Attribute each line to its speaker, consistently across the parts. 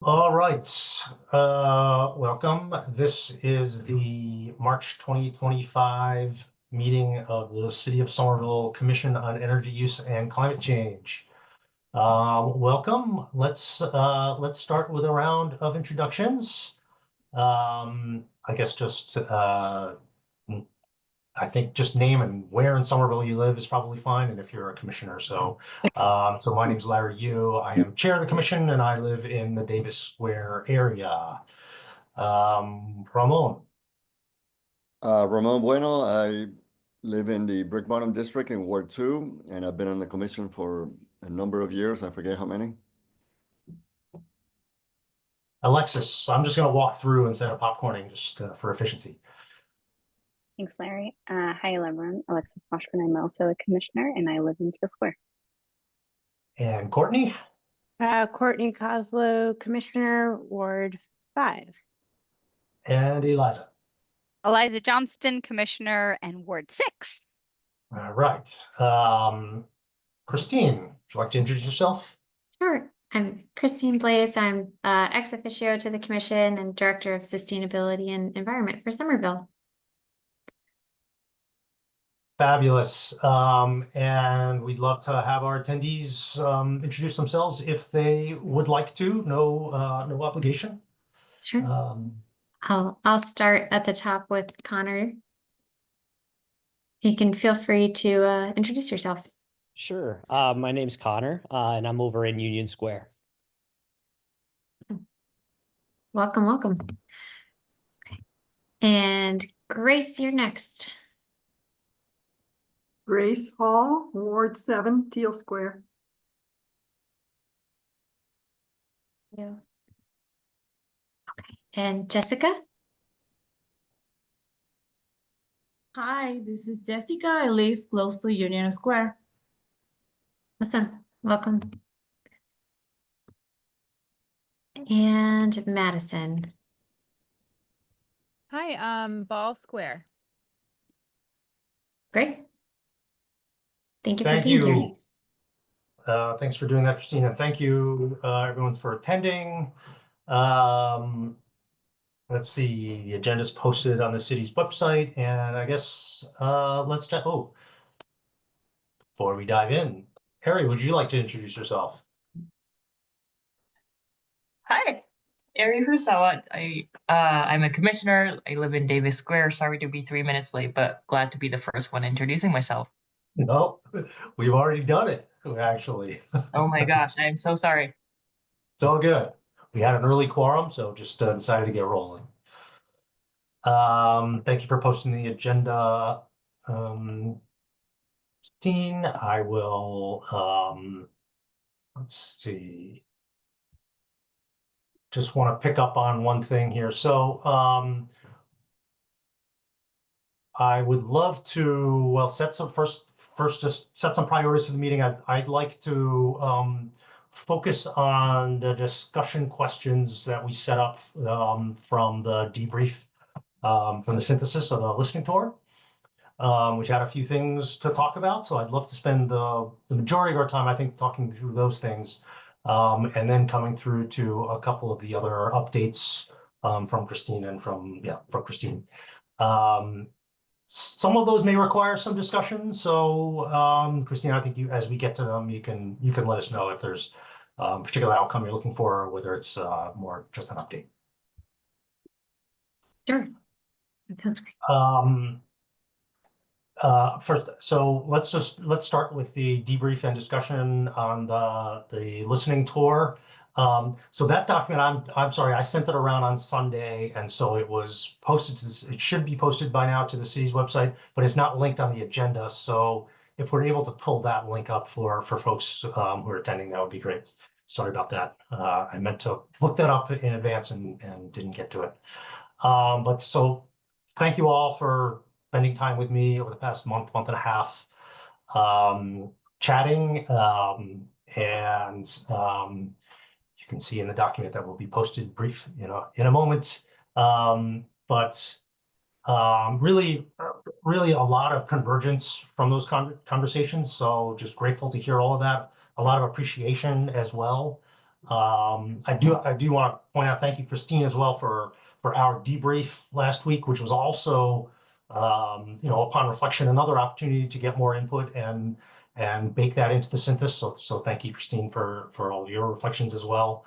Speaker 1: All right, welcome. This is the March 2025 meeting of the City of Somerville Commission on Energy Use and Climate Change. Welcome. Let's start with a round of introductions. I guess I think just name and where in Somerville you live is probably fine, and if you're a commissioner. So my name is Larry Yu. I am chair of the commission, and I live in the Davis Square area. Ramon.
Speaker 2: Ramon Bueno, I live in the Brick Bottom District in Ward 2, and I've been on the commission for a number of years. I forget how many.
Speaker 1: Alexis, I'm just going to walk through instead of popcorning just for efficiency.
Speaker 3: Thanks, Larry. Hi, everyone. Alexis Washburn. I'm also a commissioner, and I live in Teal Square.
Speaker 1: And Courtney?
Speaker 4: Courtney Coslow, Commissioner, Ward 5.
Speaker 1: And Eliza?
Speaker 5: Eliza Johnston, Commissioner, and Ward 6.
Speaker 1: All right. Christine, would you like to introduce yourself?
Speaker 6: Sure. I'm Christine Blaze. I'm ex officio to the Commission and Director of Sustainability and Environment for Somerville.
Speaker 1: Fabulous. And we'd love to have our attendees introduce themselves if they would like to. No obligation.
Speaker 6: Sure. I'll start at the top with Connor. You can feel free to introduce yourself.
Speaker 7: Sure. My name's Connor, and I'm over in Union Square.
Speaker 6: Welcome. Okay. And Grace, you're next.
Speaker 8: Grace Hall, Ward 7, Teal Square.
Speaker 6: Yeah. Okay. And Jessica?
Speaker 9: Hi, this is Jessica. I live close to Union Square.
Speaker 6: Welcome. And Madison.
Speaker 10: Hi, Ball Square.
Speaker 6: Great. Thank you for being here.
Speaker 1: Thanks for doing that, Christina. Thank you, everyone, for attending. Let's see, the agenda is posted on the city's website, and I guess let's chat. Oh, before we dive in, Harry, would you like to introduce yourself?
Speaker 11: Hi, Ari Hursawa. I'm a commissioner. I live in Davis Square. Sorry to be 3 minutes late, but glad to be the first one introducing myself.
Speaker 1: No, we've already done it, actually.
Speaker 11: Oh my gosh, I'm so sorry.
Speaker 1: It's all good. We had an early quorum, so just decided to get rolling. Thank you for posting the agenda, Dean. I will, let's see. Just want to pick up on one thing here. So I would love to, well, set some first just set some priorities for the meeting. I'd like to focus on the discussion questions that we set up from the debrief, from the synthesis of the listening tour, which had a few things to talk about. So I'd love to spend the majority of our time, I think, talking through those things, and then coming through to a couple of the other updates from Christine and from Christine. Some of those may require some discussion. So Christine, I think as we get to them, you can let us know if there's a particular outcome you're looking for, or whether it's more just an update.
Speaker 6: Sure. That's great.
Speaker 1: First, so let's start with the debrief and discussion on the listening tour. So that document, I'm sorry, I sent it around on Sunday, and so it was posted to it should be posted by now to the city's website, but it's not linked on the agenda. So if we're able to pull that link up for folks who are attending, that would be great. Sorry about that. I meant to look that up in advance and didn't get to it. But so thank you all for spending time with me over the past month and a half, chatting, and you can see in the document that will be posted in a moment. But really a lot of convergence from those conversations. So just grateful to hear all of that. A lot of appreciation as well I do want to point out, thank you, Christine, as well for our debrief last week, which was also, upon reflection, another opportunity to get more input and bake that into the synthesis. So thank you, Christine, for all your reflections as well.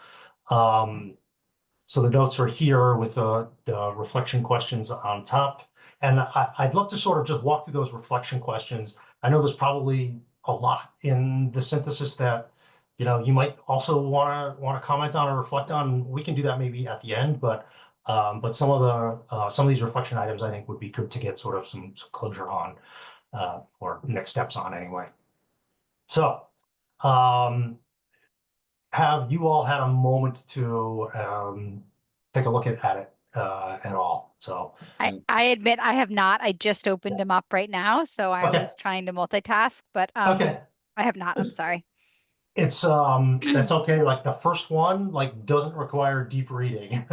Speaker 1: So the notes are here with the reflection questions on top. And I'd love to sort of just walk through those reflection questions. I know there's probably a lot in the synthesis that, you might also want to comment on or reflect on. We can do that maybe at the end, but some of these reflection items I think would be good to get sort of some closure on, or next steps on anyway. So, have you all had a moment to take a look at it at all? So
Speaker 5: I admit I have not. I just opened them up right now, so I
Speaker 1: Okay.
Speaker 5: was trying to multitask, but
Speaker 1: okay,
Speaker 5: I have not. I'm sorry.
Speaker 1: it's that's okay. Like the first one, like doesn't require deep reading.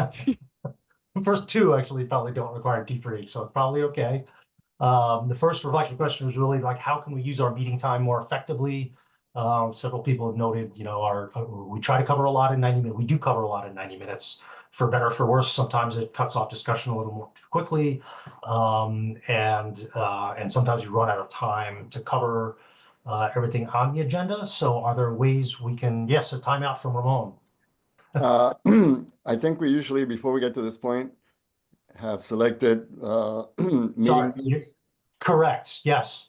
Speaker 1: The first two actually probably don't require deep reading, so it's probably okay. The first reflection question was really like, how can we use our meeting time more effectively? Several people have noted, we try to cover a lot in 90 minutes. We do cover a lot in 90 minutes, for better or for worse. Sometimes it cuts off discussion a little more quickly. And sometimes you run out of time to cover everything on the agenda. So are there ways we can, yes, a timeout from Ramon.
Speaker 2: I think we usually, before we get to this point, have selected
Speaker 1: Sorry,
Speaker 2: meeting.
Speaker 1: correct, yes.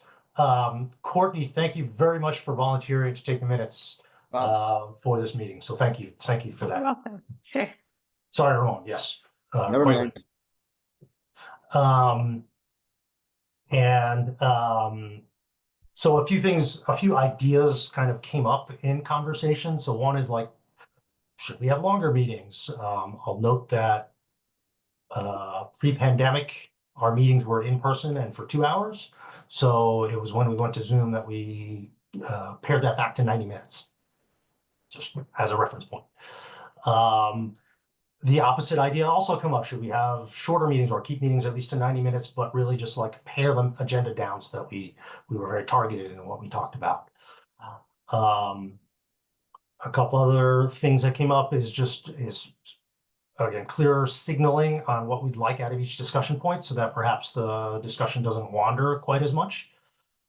Speaker 1: Courtney, thank you very much for volunteering to take the minutes for this meeting. So thank you for
Speaker 4: You're
Speaker 1: that.
Speaker 4: welcome. Sure.
Speaker 1: Sorry, Ramon, yes.
Speaker 2: Never
Speaker 1: quite
Speaker 2: mind.
Speaker 1: right. So a few ideas kind of came up in conversation. So one is like, should we have longer meetings? I'll note that pre-pandemic, our meetings were in person and for 2 hours. So it was when we went to Zoom that we pared that back to 90 minutes, just as a reference point. The opposite idea also come up. Should we have shorter meetings or keep meetings at least to 90 minutes, but really just like pare the agenda down so that we were very targeted in what we talked about. A couple other things that came up is again, clearer signaling on what we'd like out of each discussion point so that perhaps the discussion doesn't wander quite as much.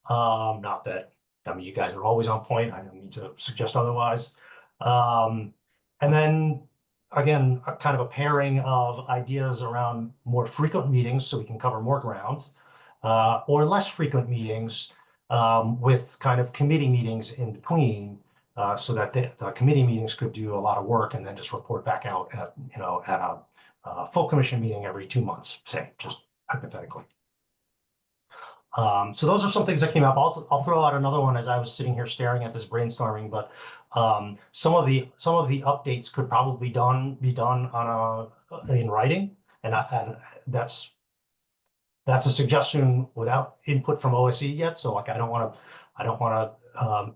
Speaker 1: Not that, I mean, you guys are always on point. I don't need to suggest otherwise. And then again, kind of a pairing of ideas around more frequent meetings so we can cover more ground, or less frequent meetings with kind of committee meetings in between, so that the committee meetings could do a lot of work and then just report back out at a full commission meeting every 2 months, say, just hypothetically. So those are some things that came up. I'll throw out another one as I was sitting here staring at this brainstorming, but some of the updates could probably be done in writing, and that's a suggestion without input from OSE yet. So like I don't want to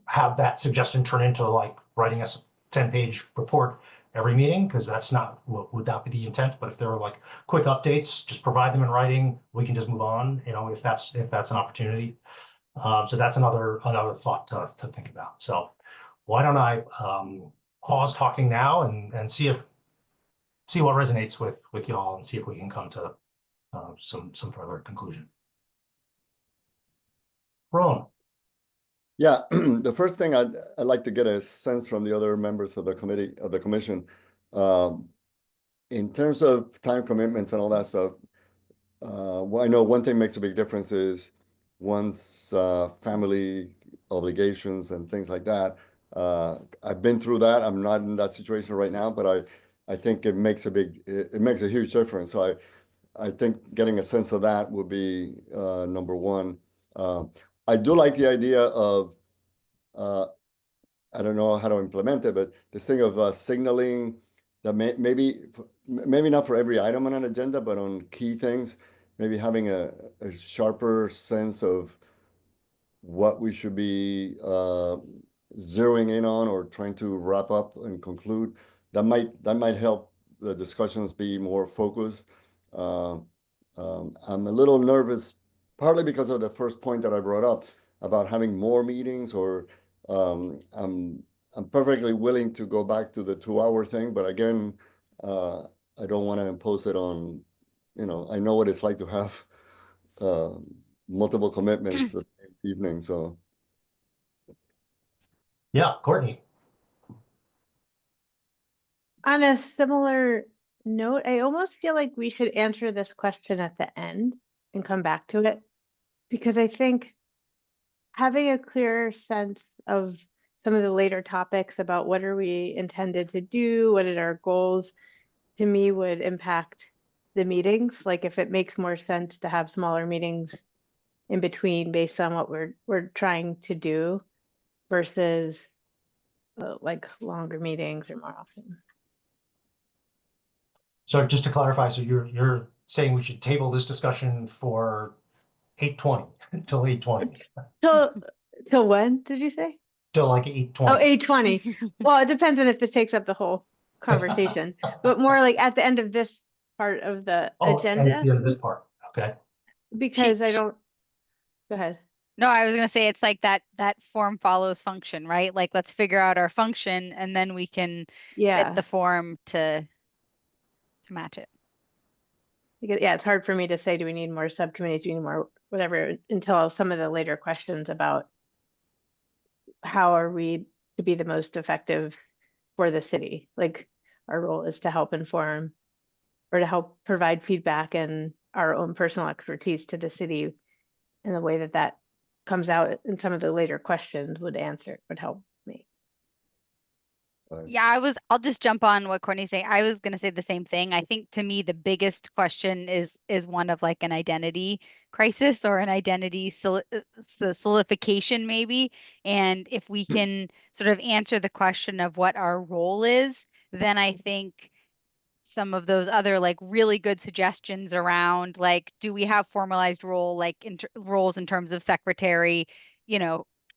Speaker 1: have that suggestion turn into like writing us a 10-page report every meeting, because that's not would not be the intent. But if there are like quick updates, just provide them in writing. We can just move on, if that's an opportunity. So that's another thought to think about. So why don't I pause talking now and see what resonates with y'all, and see if we can come to some further conclusion. Ron.
Speaker 2: Yeah, the first thing I'd like to get a sense from the other members of the commission, in terms of time commitments and all that stuff. Well, I know one thing makes a big difference is one's family obligations and things like that. I've been through that. I'm not in that situation right now, but I think it makes a huge difference. So I think getting a sense of that would be number one. I do like the idea of, I don't know how to implement it, but this thing of signaling that maybe not for every item on an agenda, but on key things, maybe having a sharper sense of what we should be zeroing in on or trying to wrap up and conclude. That might help the discussions be more focused. I'm a little nervous, partly because of the first point that I brought up about having more meetings, or I'm I'm perfectly willing to go back to the 2-hour thing, but again, I don't want to impose it on, I know what it's like to have multiple commitments the same evening, so.
Speaker 1: Yeah, Courtney.
Speaker 4: On a similar note, I almost feel like we should answer this question at the end and come back to it. Because I think having a clearer sense of some of the later topics about what are we intended to do, what are our goals, to me would impact the meetings. Like if it makes more sense to have smaller meetings in between based on what we're trying to do versus like longer meetings or more often.
Speaker 1: So just to clarify, so you're saying we should table this discussion for 8:20 until 8:20,
Speaker 4: Till when did you say?
Speaker 1: till like
Speaker 4: Oh,
Speaker 1: 8:20.
Speaker 4: 8:20. Well, it depends on if this takes up the whole conversation, but more like at the end of this part of the
Speaker 1: Oh,
Speaker 4: agenda,
Speaker 1: at the end of this part, okay.
Speaker 4: because I don't, go ahead.
Speaker 5: No, I was gonna say it's like that form follows function, right? Like let's figure out our function and then we can
Speaker 4: Yeah.
Speaker 5: fit the form to match it.
Speaker 4: Because, yeah, it's hard for me to say, do we need more subcommittees, do we need more whatever, until some of the later questions about how are we to be the most effective for the city? Like our role is to help inform or to help provide feedback and our own personal expertise to the city in the way that that comes out in some of the later questions would help me.
Speaker 5: Yeah, I'll just jump on what Courtney's saying. I was gonna say the same thing. I think to me, the biggest question is one of like an identity crisis or an identity solidification maybe. And if we can sort of answer the question of what our role is, then I think some of those other like really good suggestions around like, do we have formalized role, like roles in terms of secretary,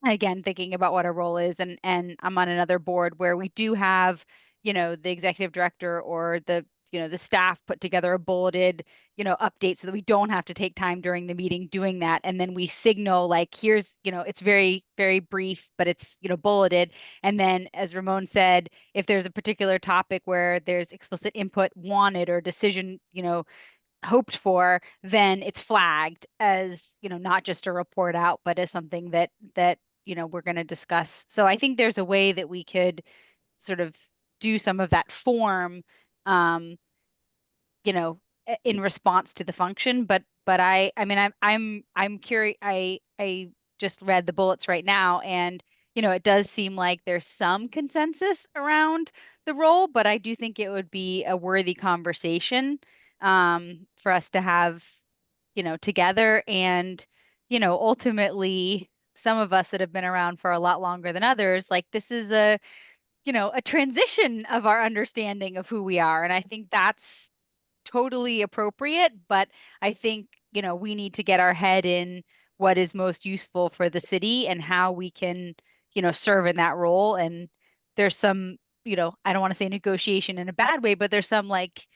Speaker 5: again, thinking about what our role is, and I'm on another board where we do have, the executive director or the staff put together a bulleted, update so that we don't have to take time during the meeting doing that. And then we signal like, here's, it's very, very brief, but it's, bulleted. And then as Ramon said, if there's a particular topic where there's explicit input wanted or decision, hoped for, then it's flagged as, not just a report out, but as something that we're going to discuss. So I think there's a way that we could sort of do some of that form, in response to the function. But I mean, I'm curious. I just read the bullets right now, and it does seem like there's some consensus around the role, but I do think it would be a worthy conversation for us to have, together. And, ultimately, some of us that have been around for a lot longer than others, like this is a transition of our understanding of who we are. And I think that's totally appropriate, but I think, we need to get our head in what is most useful for the city and how we can, serve in that role. And there's some, I don't want to say negotiation in a bad way, but there's some like,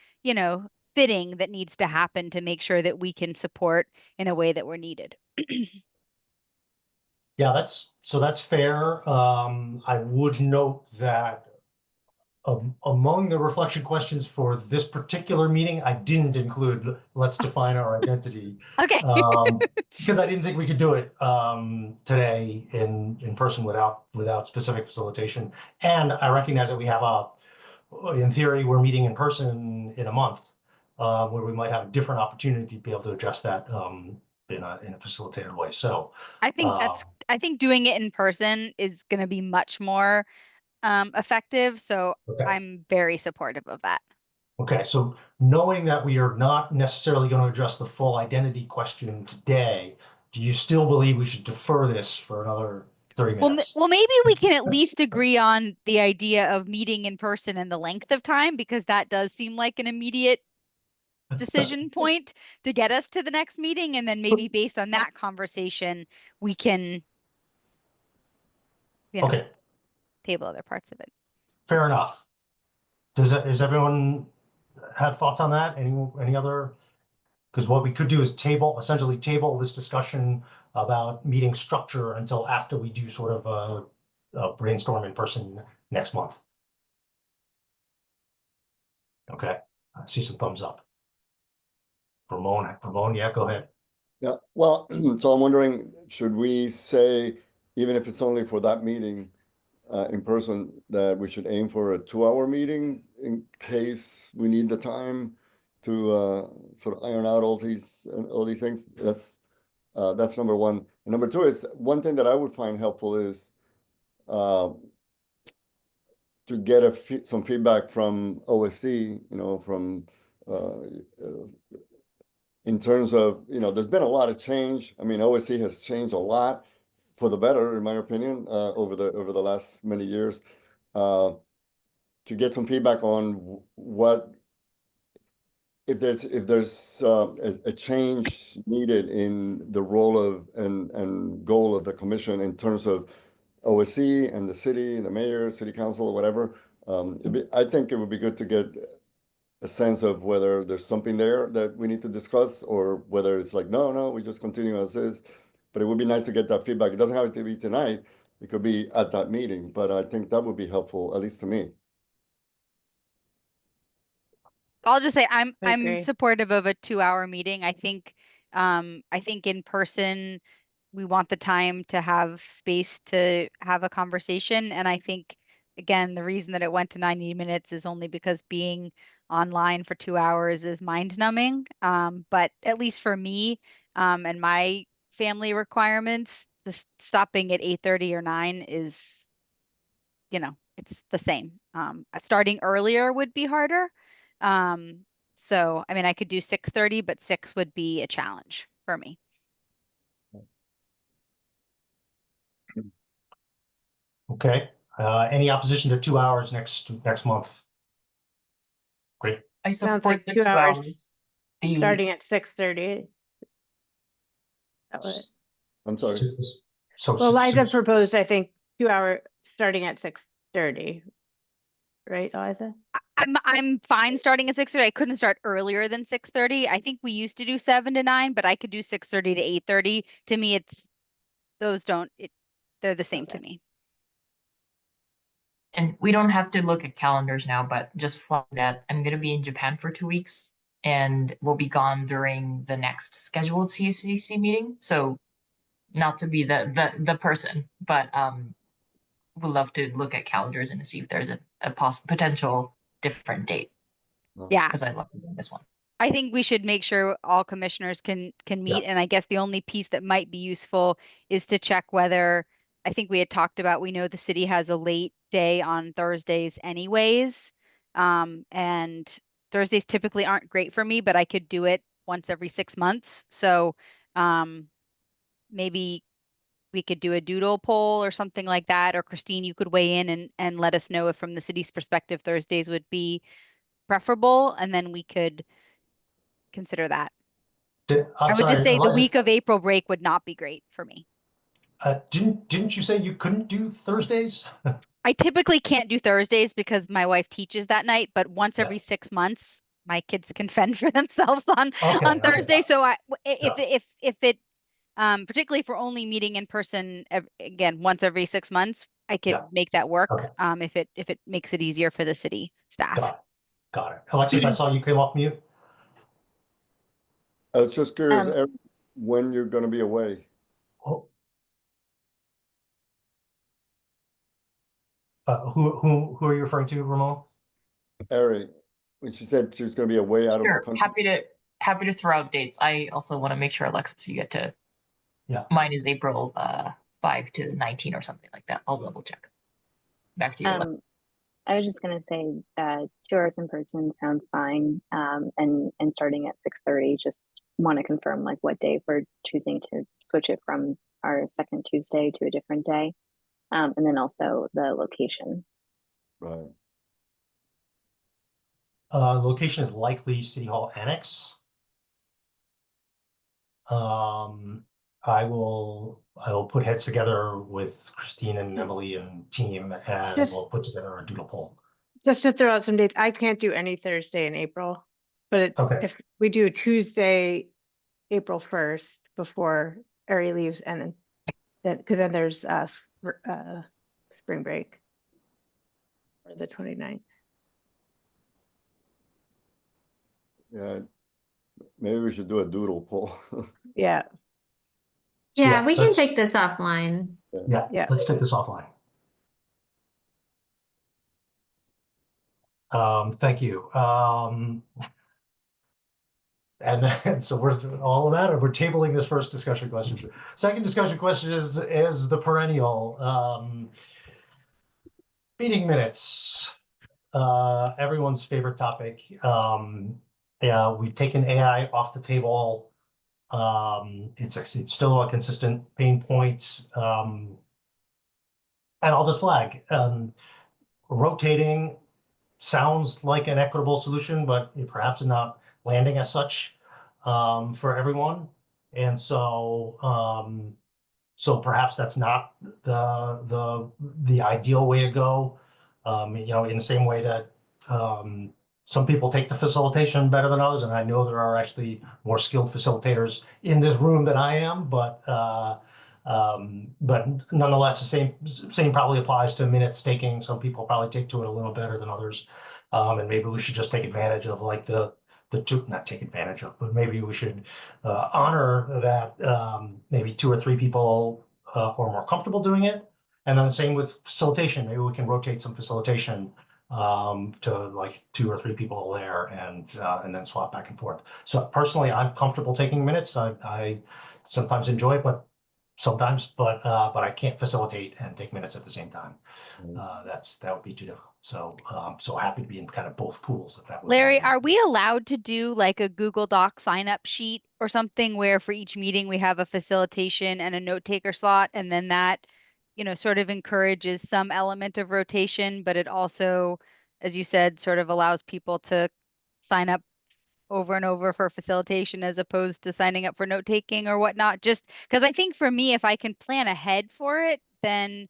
Speaker 5: fitting that needs to happen to make sure that we can support in a way that we're needed.
Speaker 1: Yeah, that's fair. I would note that among the reflection questions for this particular meeting, I didn't include let's define our identity.
Speaker 5: Okay.
Speaker 1: Because I didn't think we could do it today in person without specific facilitation. And I recognize that we have in theory, we're meeting in person in a month, where we might have a different opportunity to be able to address that in a facilitated way. So
Speaker 5: I think doing it in person is going to be much more effective. So
Speaker 1: okay.
Speaker 5: I'm very supportive of that.
Speaker 1: Okay, so knowing that we are not necessarily going to address the full identity question today, do you still believe we should defer this for another 30 minutes?
Speaker 5: Well, maybe we can at least agree on the idea of meeting in person and the length of time, because that does seem like an immediate decision point to get us to the next meeting. And then maybe based on that conversation, we can,
Speaker 1: okay,
Speaker 5: table other parts of it.
Speaker 1: fair enough. Does everyone have thoughts on that? Any other? Because what we could do is essentially table this discussion about meeting structure until after we do sort of brainstorm in person next month. Okay, I see some thumbs up. Ramon, yeah, go ahead.
Speaker 2: Yeah, well, so I'm wondering, should we say, even if it's only for that meeting in person, that we should aim for a 2-hour meeting in case we need the time to sort of iron out all these things? That's number one. And number two is, one thing that I would find helpful is to get some feedback from OSC, from in terms of, there's been a lot of change. I mean, OSC has changed a lot for the better, in my opinion, over the last many years. To get some feedback on what, if there's a change needed in the role of and goal of the commission in terms of OSC and the city and the mayor, city council, or whatever. I think it would be good to get a sense of whether there's something there that we need to discuss, or whether it's like, no, we just continue as is. But it would be nice to get that feedback. It doesn't have to be tonight. It could be at that meeting, but I think that would be helpful, at least to me.
Speaker 5: I'll just say
Speaker 4: I
Speaker 5: I'm
Speaker 4: agree.
Speaker 5: supportive of a 2-hour meeting. I think in person we want the time to have space to have a conversation. And I think, again, the reason that it went to 90 minutes is only because being online for 2 hours is mind numbing. But at least for me and my family requirements, stopping at 8:30 or 9 is, it's the same. Starting earlier would be harder. So, I mean, I could do 6:30, but 6 would be a challenge for me.
Speaker 1: Okay, any opposition to 2 hours next month? Great.
Speaker 11: I
Speaker 4: Sounds
Speaker 11: support
Speaker 4: like
Speaker 11: the
Speaker 4: 2
Speaker 11: 2
Speaker 4: hours
Speaker 11: hours.
Speaker 4: starting at 6:30. That was,
Speaker 2: I'm sorry.
Speaker 1: So,
Speaker 4: well, Liza proposed, I think, 2-hour starting at 6:30. Right, Liza?
Speaker 5: I'm fine starting at 6:30. I couldn't start earlier than 6:30. I think we used to do 7 to 9, but I could do 6:30 to 8:30. To me, they're the same to me.
Speaker 11: And we don't have to look at calendars now, but just for that, I'm going to be in Japan for 2 weeks and we'll be gone during the next scheduled CCC meeting. So not to be the person, but we'd love to look at calendars and see if there's a potential different date.
Speaker 5: Yeah.
Speaker 11: Because I love doing this one.
Speaker 5: I think we should make sure all commissioners can meet. And I guess the only piece that might be useful is to check whether, I think we had talked about, we know the city has a late day on Thursdays anyways. And Thursdays typically aren't great for me, but I could do it once every 6 months. So maybe we could do a doodle poll or something like that. Or Christine, you could weigh in and let us know if from the city's perspective, Thursdays would be preferable. And then we could consider that. I would just say the week of April break would not be great for me.
Speaker 1: Didn't you say you couldn't do Thursdays?
Speaker 5: I typically can't do Thursdays because my wife teaches that night, but once every 6 months, my kids can fend for themselves on Thursday.
Speaker 1: Okay.
Speaker 5: So if it particularly if we're only meeting in person again once every 6 months, I could make that work. If it makes it easier for the city staff.
Speaker 1: Got it. Alexis, I saw you came off mute.
Speaker 2: I was just curious, Eric, when you're going to be away.
Speaker 1: Oh. Who are you referring to, Ramon?
Speaker 2: Eric, when she said she was going to be away out of the country.
Speaker 11: Happy to throw out dates. I also want to make sure, Alexis, you get to.
Speaker 1: Yeah.
Speaker 11: Mine is April 5 to 19 or something like that. I'll double check. Back to you.
Speaker 3: I was just gonna say 2 hours in person sounds fine. And starting at 6:30, just want to confirm like what day we're choosing to switch it from our second Tuesday to a different day. And then also the location.
Speaker 2: Right.
Speaker 1: Location is likely City Hall Annex. I will put heads together with Christine and Emily and team, and we'll put together a doodle poll.
Speaker 4: Just to throw out some dates, I can't do any Thursday in April, but if we do Tuesday, April 1st spring break. Or the 29th.
Speaker 2: Yeah, maybe we should do a doodle poll.
Speaker 4: Yeah,
Speaker 6: Yeah, we can
Speaker 1: let's-
Speaker 6: take this offline.
Speaker 1: Yeah,
Speaker 4: Yeah.
Speaker 1: let's take this offline. Thank you. And then, so we're doing all of that, or we're tabling this first discussion questions. Second discussion question is the perennial, meeting minutes. Everyone's favorite topic. Yeah, we've taken AI off the table. It's still a consistent pain point. And I'll just flag, rotating sounds like an equitable solution, but it perhaps is not landing as such for everyone. And so so perhaps that's not the ideal way to go. You know, in the same way that some people take the facilitation better than others, and I know there are actually more skilled facilitators in this room than I am, but nonetheless, the same probably applies to minutes taking. Some people probably take to it a little better than others, and maybe we should just take advantage of like the two, not take advantage of, but maybe we should honor that maybe 2 or 3 people are more comfortable doing it, and then the same with facilitation. Maybe we can rotate some facilitation to like 2 or 3 people there, and then swap back and forth. So personally, I'm comfortable taking minutes. I sometimes enjoy it, but I can't facilitate and take minutes at the same time. That would be too difficult. So so happy to be in kind of both pools if that was.
Speaker 5: Larry, are we allowed to do like a Google Doc sign up sheet or something where for each meeting we have a facilitation and a note taker slot, and then that, you know, sort of encourages some element of rotation, but it also, as you said, sort of allows people to sign up over and over for facilitation as opposed to signing up for note taking or whatnot? Just because I think for me, if I can plan ahead for it, then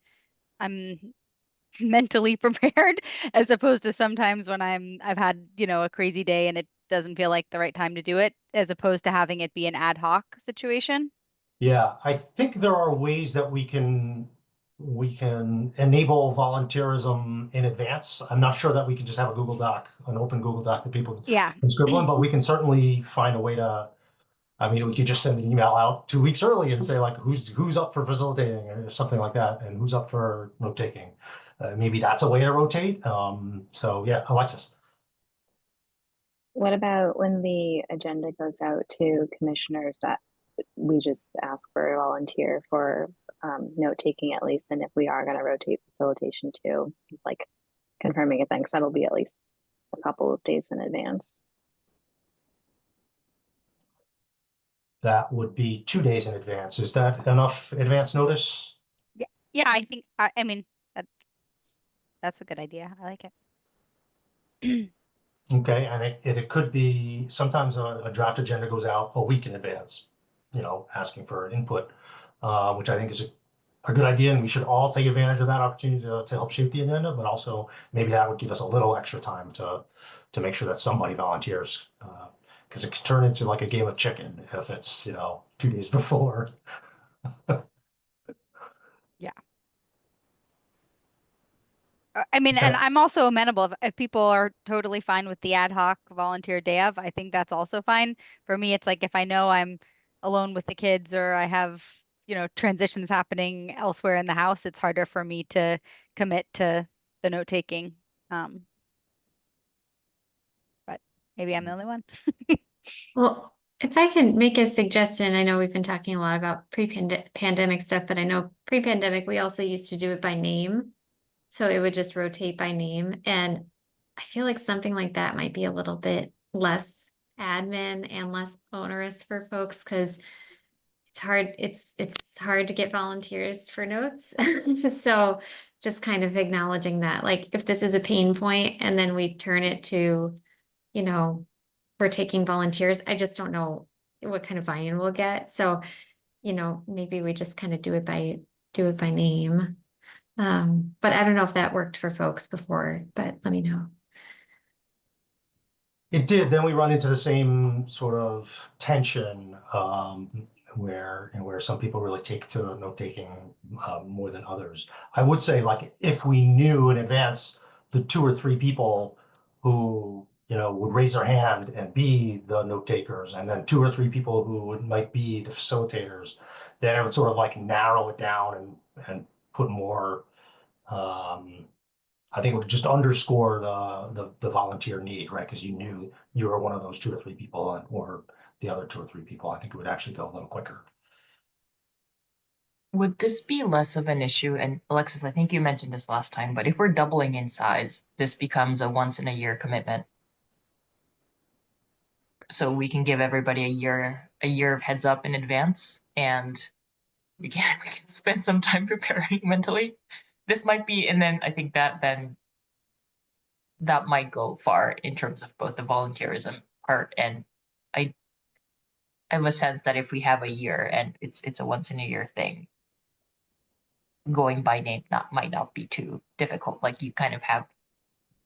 Speaker 5: I'm mentally prepared, as opposed to sometimes when I've had, you know, a crazy day and it doesn't feel like the right time to do it, as opposed to having it be an ad hoc situation.
Speaker 1: Yeah, I think there are ways that we can enable volunteerism in advance. I'm not sure that we can just have a Google Doc, an open Google Doc that people
Speaker 5: Yeah.
Speaker 1: can scribble in, but we can certainly find a way to. I mean, we could just send an email out 2 weeks early and say like, who's up for facilitating or something like that, and who's up for note taking. Maybe that's a way to rotate. So yeah, Alexis.
Speaker 3: What about when the agenda goes out to commissioners that we just ask for a volunteer for note taking at least, and if we are going to rotate facilitation too, like confirming it then, because that'll be at least a couple of days in advance.
Speaker 1: That would be 2 days in advance. Is that enough advance notice?
Speaker 5: Yeah, I think, I mean, that's a good idea. I like it.
Speaker 1: Okay, and it could be, sometimes a draft agenda goes out a week in advance, you know, asking for input, which I think is a good idea, and we should all take advantage of that opportunity to help shape the agenda, but also maybe that would give us a little extra time to make sure that somebody volunteers, because it could turn into like a game of chicken if it's, you know, 2 days before.
Speaker 5: Yeah. I mean,
Speaker 1: Okay.
Speaker 5: and I'm also amenable if people are totally fine with the ad hoc volunteer day of. I think that's also fine. For me, it's like if I know I'm alone with the kids or I have, you know, transitions happening elsewhere in the house, it's harder for me to commit to the note taking. But maybe I'm the only one.
Speaker 6: Well, if I can make a suggestion, I know we've been talking a lot about pre-pandemic stuff, but I know pre-pandemic, we also used to do it by name. So it would just rotate by name. And I feel like something like that might be a little bit less admin and less onerous for folks because it's hard to get volunteers for notes. So just kind of acknowledging that, like if this is a pain point and then we turn it to, you know, we're taking volunteers, I just don't know what kind of buy-in we'll get. So, you know, maybe we just kind of do it by name. But I don't know if that worked for folks before, but let me know.
Speaker 1: It did. Then we run into the same sort of tension. where some people really take to note taking more than others. I would say, like, if we knew in advance the 2 or 3 people who, you know, would raise their hand and be the note takers, and then 2 or 3 people who might be the facilitators, then it would sort of like narrow it down and put more. I think it would just underscore the volunteer need, right? Because you knew you were one of those 2 or 3 people, or the other 2 or 3 people. I think it would actually go a little quicker.
Speaker 11: Would this be less of an issue? And Alexis, I think you mentioned this last time, but if we're doubling in size, this becomes a once in a year commitment. So we can give everybody a year of heads up in advance, and we can spend some time preparing mentally. This might be, and then I think that might go far in terms of both the volunteerism part, and I have a sense that if we have a year and it's a once in a year thing, going by name might not be too difficult. Like, you kind of have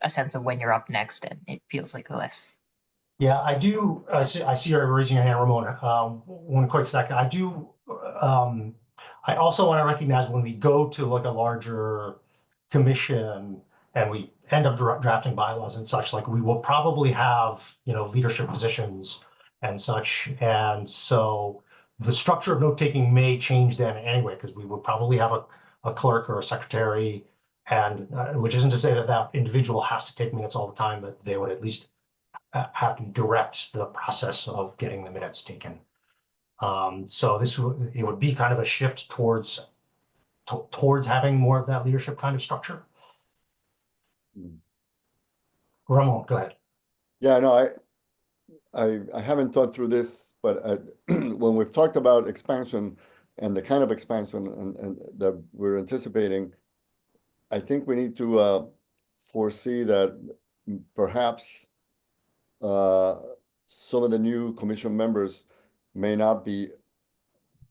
Speaker 11: a sense of when you're up next, and it feels like less.
Speaker 1: Yeah, I do. I see you're raising your hand, Ramona. One quick second. I do. I also want to recognize when we go to like a larger commission and we end up drafting bylaws and such, like, we will probably have, you know, leadership positions and such. And so the structure of note taking may change then anyway, because we would probably have a clerk or a secretary, and which isn't to say that that individual has to take minutes all the time, but they would at least have to direct the process of getting the minutes taken. So it would be kind of a shift towards having more of that leadership kind of structure. Ramon, go ahead.
Speaker 2: Yeah, no, I haven't thought through this, but when we've talked about expansion and the kind of expansion and that we're anticipating, I think we need to foresee that perhaps some of the new commission members may not be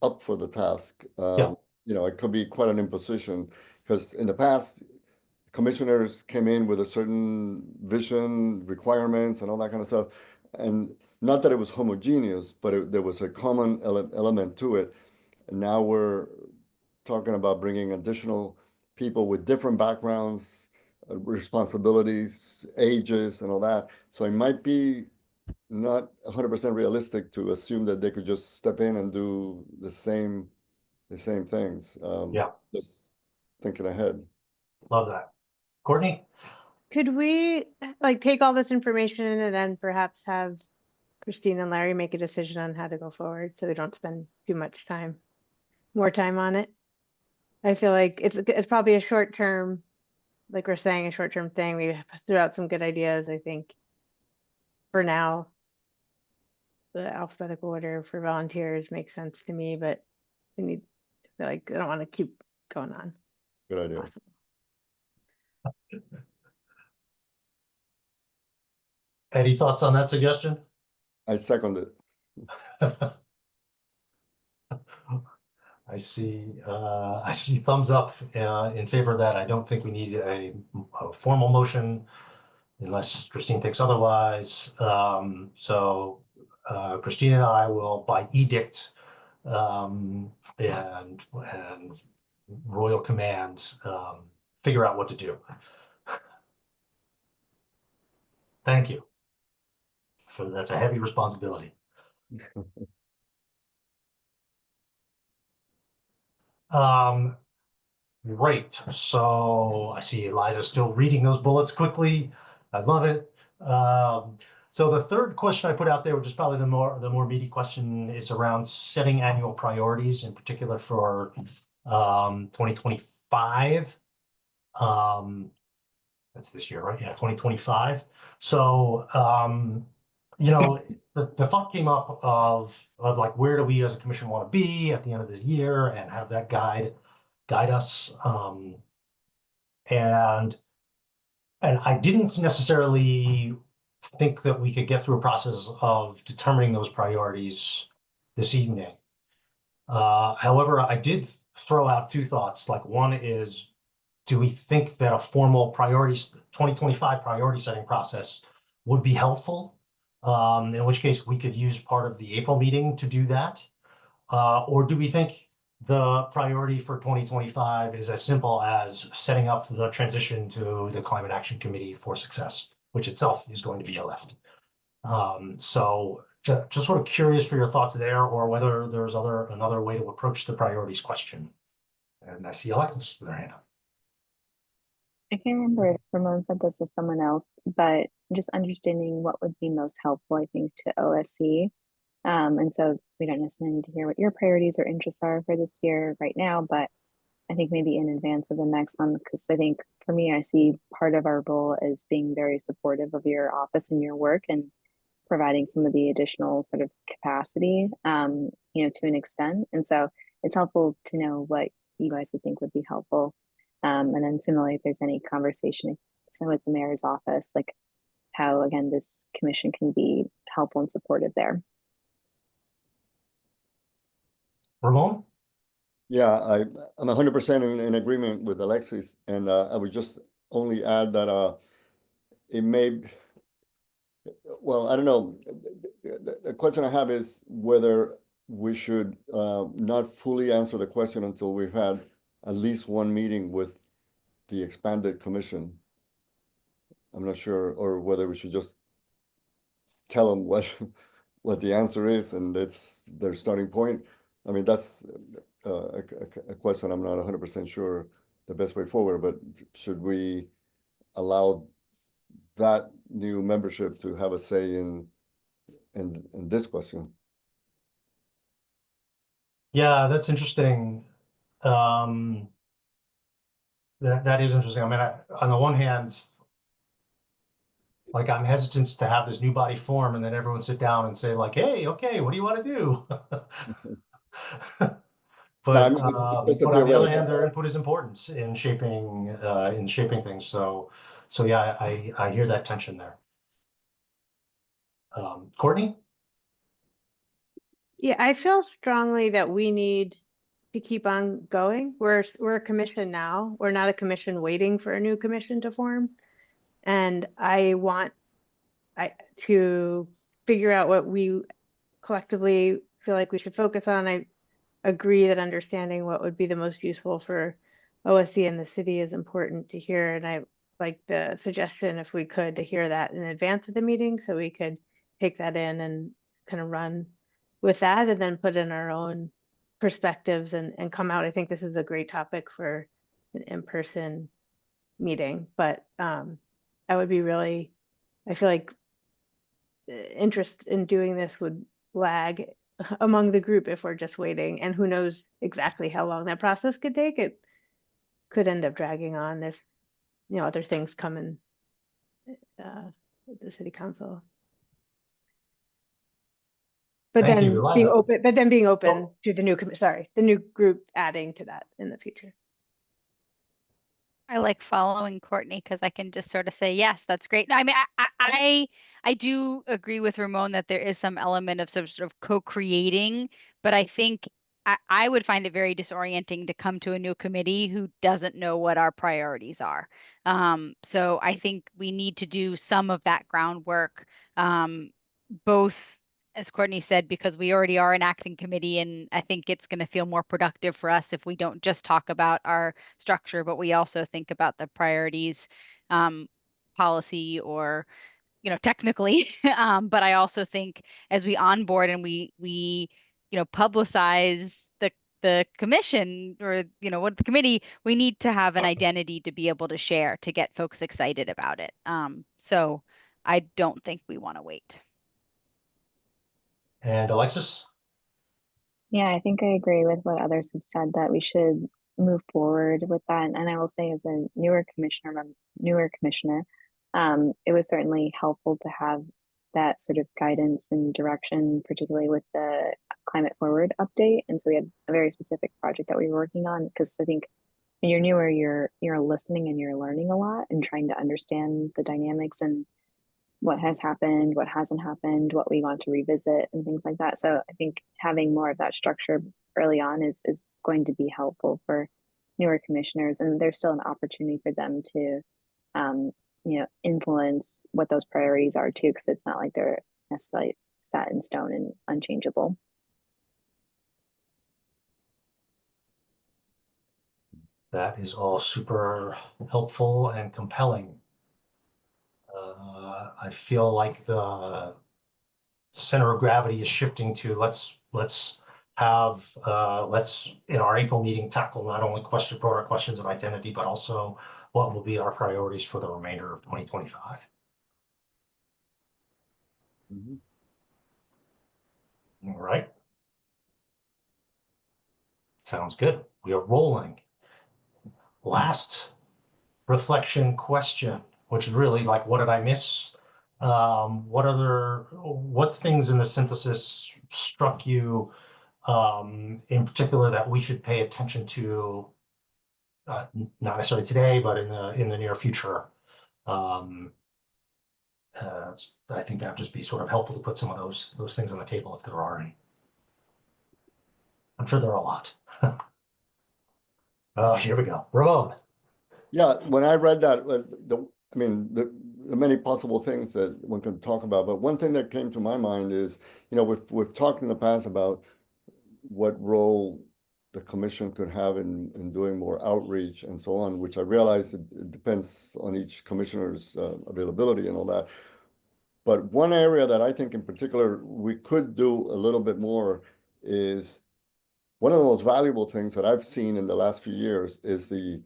Speaker 2: up for the task.
Speaker 1: Yeah.
Speaker 2: You know, it could be quite an imposition, because in the past, commissioners came in with a certain vision, requirements, and all that kind of stuff. And not that it was homogeneous, but there was a common element to it. And now we're talking about bringing additional people with different backgrounds, responsibilities, ages, and all that. So it might be not 100% realistic to assume that they could just step in and do the same things.
Speaker 1: Yeah.
Speaker 2: Just thinking ahead.
Speaker 1: Love that. Courtney?
Speaker 4: Could we like take all this information and then perhaps have Christine and Larry make a decision on how to go forward, so we don't spend too much more time on it? I feel like it's probably a short term, like we're saying, a short term thing. We threw out some good ideas, I think. For now, the alphabetical order for volunteers makes sense to me, but I feel like I don't want to keep going on.
Speaker 2: Good idea.
Speaker 1: Any thoughts on that suggestion?
Speaker 2: I second it.
Speaker 1: I see thumbs up in favor of that. I don't think we need a formal motion unless Christine thinks otherwise. So Christine and I will, by edict and royal command, figure out what to do. Thank you. That's a heavy responsibility. Right. So I see Eliza still reading those bullets quickly. I love it. So the third question I put out there, which is probably the more meaty question, is around setting annual priorities, in particular for 2025. That's this year, right? Yeah, 2025. So you know, the thought came up of like, where do we as a commission want to be at the end of this year, and have that guide us. And I didn't necessarily think that we could get through a process of determining those priorities this evening. However, I did throw out 2 thoughts. Like, one is, do we think that a formal 2025 priority setting process would be helpful? In which case we could use part of the April meeting to do that. Or do we think the priority for 2025 is as simple as setting up the transition to the Climate Action Committee for Success, which itself is going to be a lift? So just sort of curious for your thoughts there, or whether there's another way to approach the priorities question. And I see Alexis with her hand up.
Speaker 3: I can't remember if Ramon said this or someone else, but just understanding what would be most helpful, I think, to OSC. And so we don't necessarily need to hear what your priorities or interests are for this year right now, but I think maybe in advance of the next one, because I think for me, I see part of our role as being very supportive of your office and your work and providing some of the additional sort of capacity, you know, to an extent. And so it's helpful to know what you guys would think would be helpful. And then similarly, if there's any conversation with the mayor's office, like how, again, this commission can be helpful and supportive there.
Speaker 1: Ramon?
Speaker 2: Yeah, I'm 100% in agreement with Alexis, and I would just only add that it may, well, I don't know. The question I have is whether we should not fully answer the question until we've had at least one meeting with the expanded commission. I'm not sure, or whether we should just tell them what the answer is, and that's their starting point. I mean, that's a question I'm not 100% sure the best way forward, but should we allow that new membership to have a say in this question?
Speaker 1: Yeah, that's interesting. That is interesting. I mean, on the one hand, like, I'm hesitant to have this new body form and then everyone sit down and say like, hey, okay, what do you want to do? But,
Speaker 2: No, I mean, just a
Speaker 1: but on the other
Speaker 2: theoretical.
Speaker 1: hand, their input is important in shaping things. So yeah, I hear that tension there. Courtney?
Speaker 4: Yeah, I feel strongly that we need to keep on going. We're a commission now. We're not a commission waiting for a new commission to form. And I want to figure out what we collectively feel like we should focus on. I agree that understanding what would be the most useful for OSC and the city is important to hear. And I like the suggestion, if we could, to hear that in advance of the meeting, so we could take that in and kind of run with that and then put in our own perspectives and come out. I think this is a great topic for an in-person meeting, but I would be really, I feel like interest in doing this would lag among the group if we're just waiting, and who knows exactly how long that process could take. It could end up dragging on if, you know, other things come in the city council. But
Speaker 1: Thank
Speaker 4: then
Speaker 1: you,
Speaker 4: being
Speaker 1: Eliza.
Speaker 4: open, to the new the new group adding to that in the future.
Speaker 5: I like following Courtney because I can just sort of say, yes, that's great. No, I mean, I do agree with Ramon that there is some element of sort of co-creating, but I think I would find it very disorienting to come to a new committee who doesn't know what our priorities are. So I think we need to do some of that groundwork, both, as Courtney said, because we already are an acting committee, and I think it's going to feel more productive for us if we don't just talk about our structure, but we also think about the priorities, policy, or, you know, technically. But I also think as we onboard and we you know, publicize the commission, or, you know, what the committee, we need to have an identity to be able to share, to get folks excited about it. So I don't think we want to wait.
Speaker 1: And Alexis?
Speaker 3: Yeah, I think I agree with what others have said, that we should move forward with that. And I will say, as a newer commissioner, it was certainly helpful to have that sort of guidance and direction, particularly with the Climate Forward update. And so we had a very specific project that we were working on, because I think when you're newer, you're listening and you're learning a lot and trying to understand the dynamics and what has happened, what hasn't happened, what we want to revisit, and things like that. So I think having more of that structure early on is going to be helpful for newer commissioners, and there's still an opportunity for them to, you know, influence what those priorities are too, because it's not like they're necessarily set in stone and unchangeable.
Speaker 1: That is all super helpful and compelling. I feel like the center of gravity is shifting to let's have let's in our April meeting tackle not only broader questions of identity, but also what will be our priorities for the remainder of 2025.
Speaker 2: Mhm.
Speaker 1: All right. Sounds good. We are rolling. Last reflection question, which is really like, what did I miss? What things in the synthesis struck you in particular that we should pay attention to, not necessarily today, but in the near future? I think that would just be sort of helpful to put some of those things on the table if there are any. I'm sure there are a lot. Oh, here we go. Ramon.
Speaker 2: Yeah, when I read that, I mean, the many possible things that one can talk about, but one thing that came to my mind is, we've talked in the past about what role the commission could have in doing more outreach and so on, which I realize it depends on each commissioner's availability and all that. But one area that I think in particular we could do a little bit more is one of the most valuable things that I've seen in the last few years is the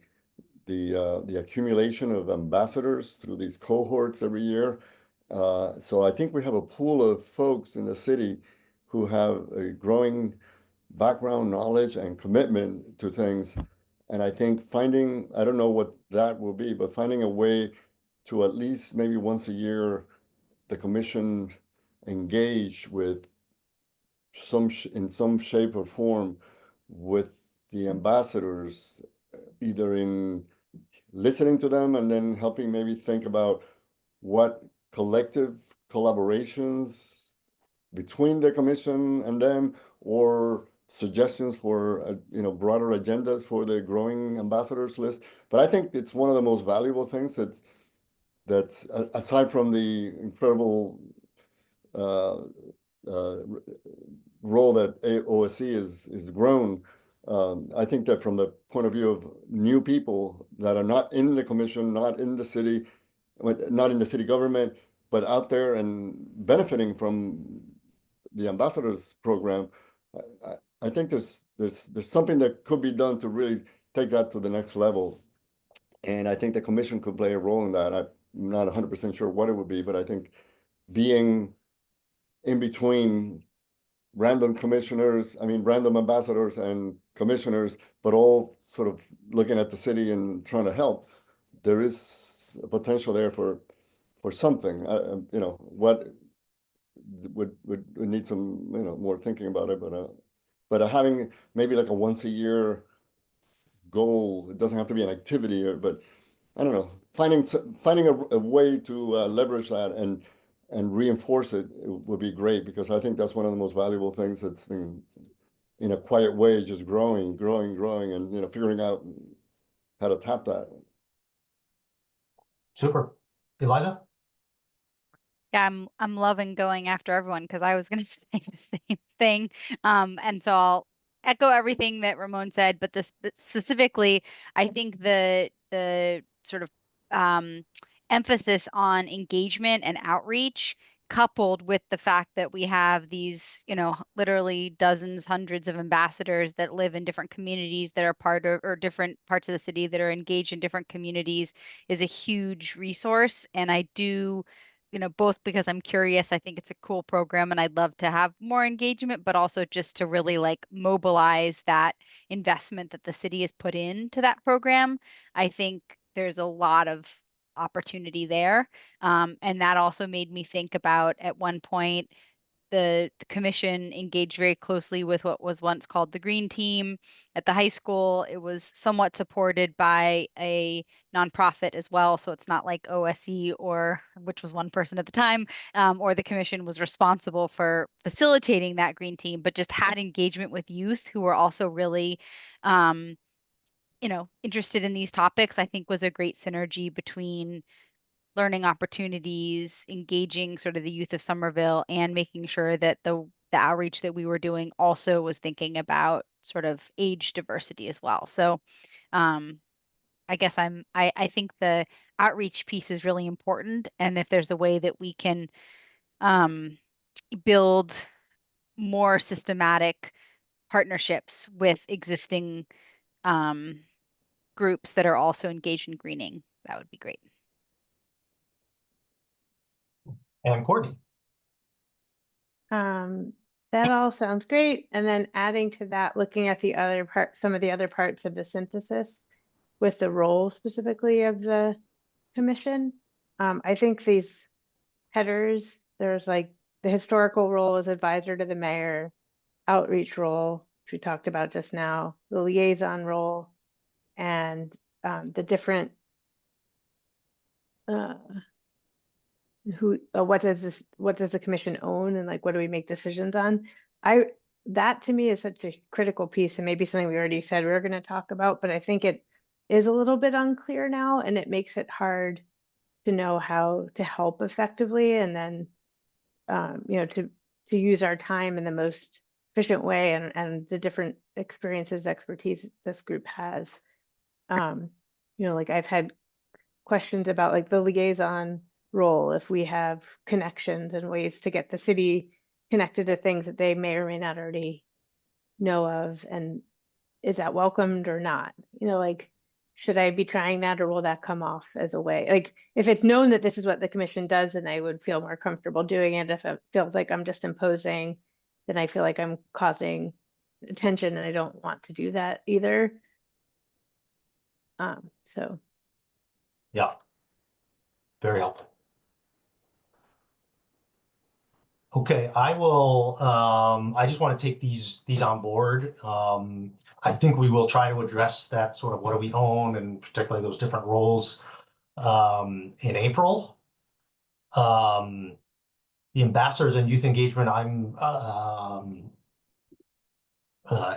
Speaker 2: accumulation of ambassadors through these cohorts every year. So I think we have a pool of folks in the city who have a growing background knowledge and commitment to things. And I think I don't know what that will be, but finding a way to at least maybe once a year, the commission engage with in some shape or form with the ambassadors, either in listening to them and then helping maybe think about what collective collaborations between the commission and them, or suggestions for broader agendas for the growing ambassadors list. But I think it's one of the most valuable things that aside from the incredible role that OSC is grown, I think that from the point of view of new people that are not in the commission, not in the city government, but out there and benefiting from the ambassadors program, I think there's something that could be done to really take that to the next level. And I think the commission could play a role in that. I'm not 100% sure what it would be, but I think being in between random ambassadors and commissioners, but all sort of looking at the city and trying to help, there is a potential there for something. What would need some more thinking about it, but having maybe like a once a year goal. It doesn't have to be an activity, but I don't know, finding a way to leverage that and reinforce it would be great, because I think that's one of the most valuable things that's been in a quiet way, just growing, and figuring out how to tap that.
Speaker 1: Super. Eliza?
Speaker 5: Yeah, I'm loving going after everyone because I was going to say the same thing. And so I'll echo everything that Ramon said, but specifically, I think the sort of emphasis on engagement and outreach, coupled with the fact that we have these, literally dozens, hundreds of ambassadors that live in different communities that are part of, or different parts of the city that are engaged in different communities, is a huge resource. And I do, both because I'm curious, I think it's a cool program and I'd love to have more engagement, but also just to really like mobilize that investment that the city has put into that program. I think there's a lot of opportunity there. And that also made me think about, at one point, the commission engaged very closely with what was once called the Green Team at the high school. It was somewhat supported by a nonprofit as well. So it's not like OSC, or which was one person at the time, or the commission was responsible for facilitating that Green Team, but just had engagement with youth who were also really interested in these topics. I think was a great synergy between learning opportunities, engaging sort of the youth of Somerville, and making sure that the the outreach that we were doing also was thinking about sort of age diversity as well. So I guess I think the outreach piece is really important. And if there's a way that we can build more systematic partnerships with existing groups that are also engaged in greening, that would be great.
Speaker 1: And Courtney.
Speaker 4: That all sounds great. And then adding to that, looking at the other part, some of the other parts of the synthesis with the role specifically of the commission. I think these headers, there's like the historical role as advisor to the mayor, outreach role, which we talked about just now, the liaison role, and the different what does the commission own, and like what do we make decisions on? That to me is such a critical piece, and maybe something we already said we were going to talk about, but I think it is a little bit unclear now, and it makes it hard to know how to help effectively, and then to use our time in the most efficient way, and the different experiences, expertise this group has. Like I've had questions about like the liaison role, if we have connections and ways to get the city connected to things that they may or may not already know of, and is that welcomed or not? Like, should I be trying that, or will that come off as a way? Like, if it's known that this is what the commission does, then I would feel more comfortable doing it. If it feels like I'm just imposing, then I feel like I'm causing attention, and I don't want to do that either. So.
Speaker 1: Yeah. Very helpful. Okay, I will, I just want to take these on board. I think we will try to address that sort of what do we own, and particularly those different roles in April. The ambassadors and youth engagement, I'm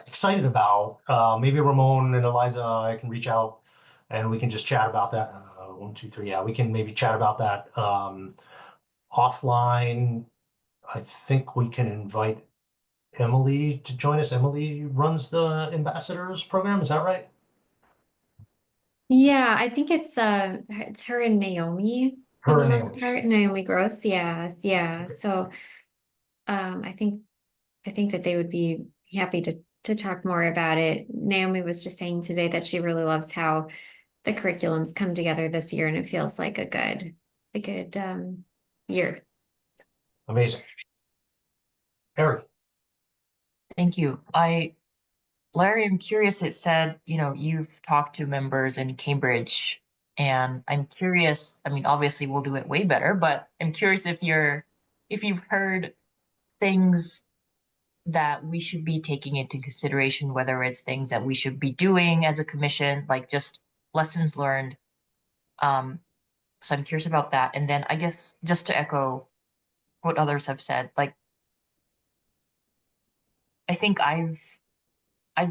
Speaker 1: excited about. Maybe Ramon and Eliza, I can reach out and we can just chat about that. 1, 2, 3. Yeah, we can maybe chat about that offline. I think we can invite Emily to join us. Emily runs the ambassadors program. Is that right?
Speaker 6: Yeah, I think it's her and Naomi for the most part. Naomi Gross. Yes, yeah. So I think that they would be happy to talk more about it. Naomi was just saying today that she really loves how the curriculums come together this year, and it feels like a good year.
Speaker 1: Amazing. Eric.
Speaker 11: Thank you. Larry, I'm curious, it said, you've talked to members in Cambridge, and I'm curious, I mean, obviously we'll do it way better, but I'm curious if you've heard things that we should be taking into consideration, whether it's things that we should be doing as a commission, like just lessons learned. So I'm curious about that. And then I guess just to echo what others have said, like, I think I've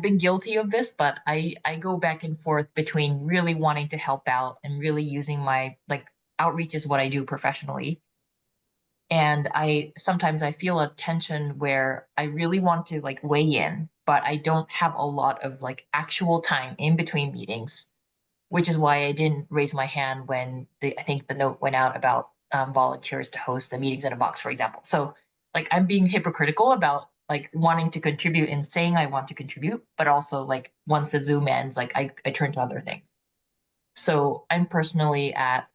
Speaker 11: been guilty of this, but I go back and forth between really wanting to help out and really using my, like, outreach is what I do professionally. And sometimes I feel a tension where I really want to like weigh in, but I don't have a lot of like actual time in between meetings, which is why I didn't raise my hand when I think the note went out about volunteers to host the meetings in a box, for example. So like I'm being hypocritical about like wanting to contribute and saying I want to contribute, but also like once the Zoom ends, like I turn to other things. So I'm personally at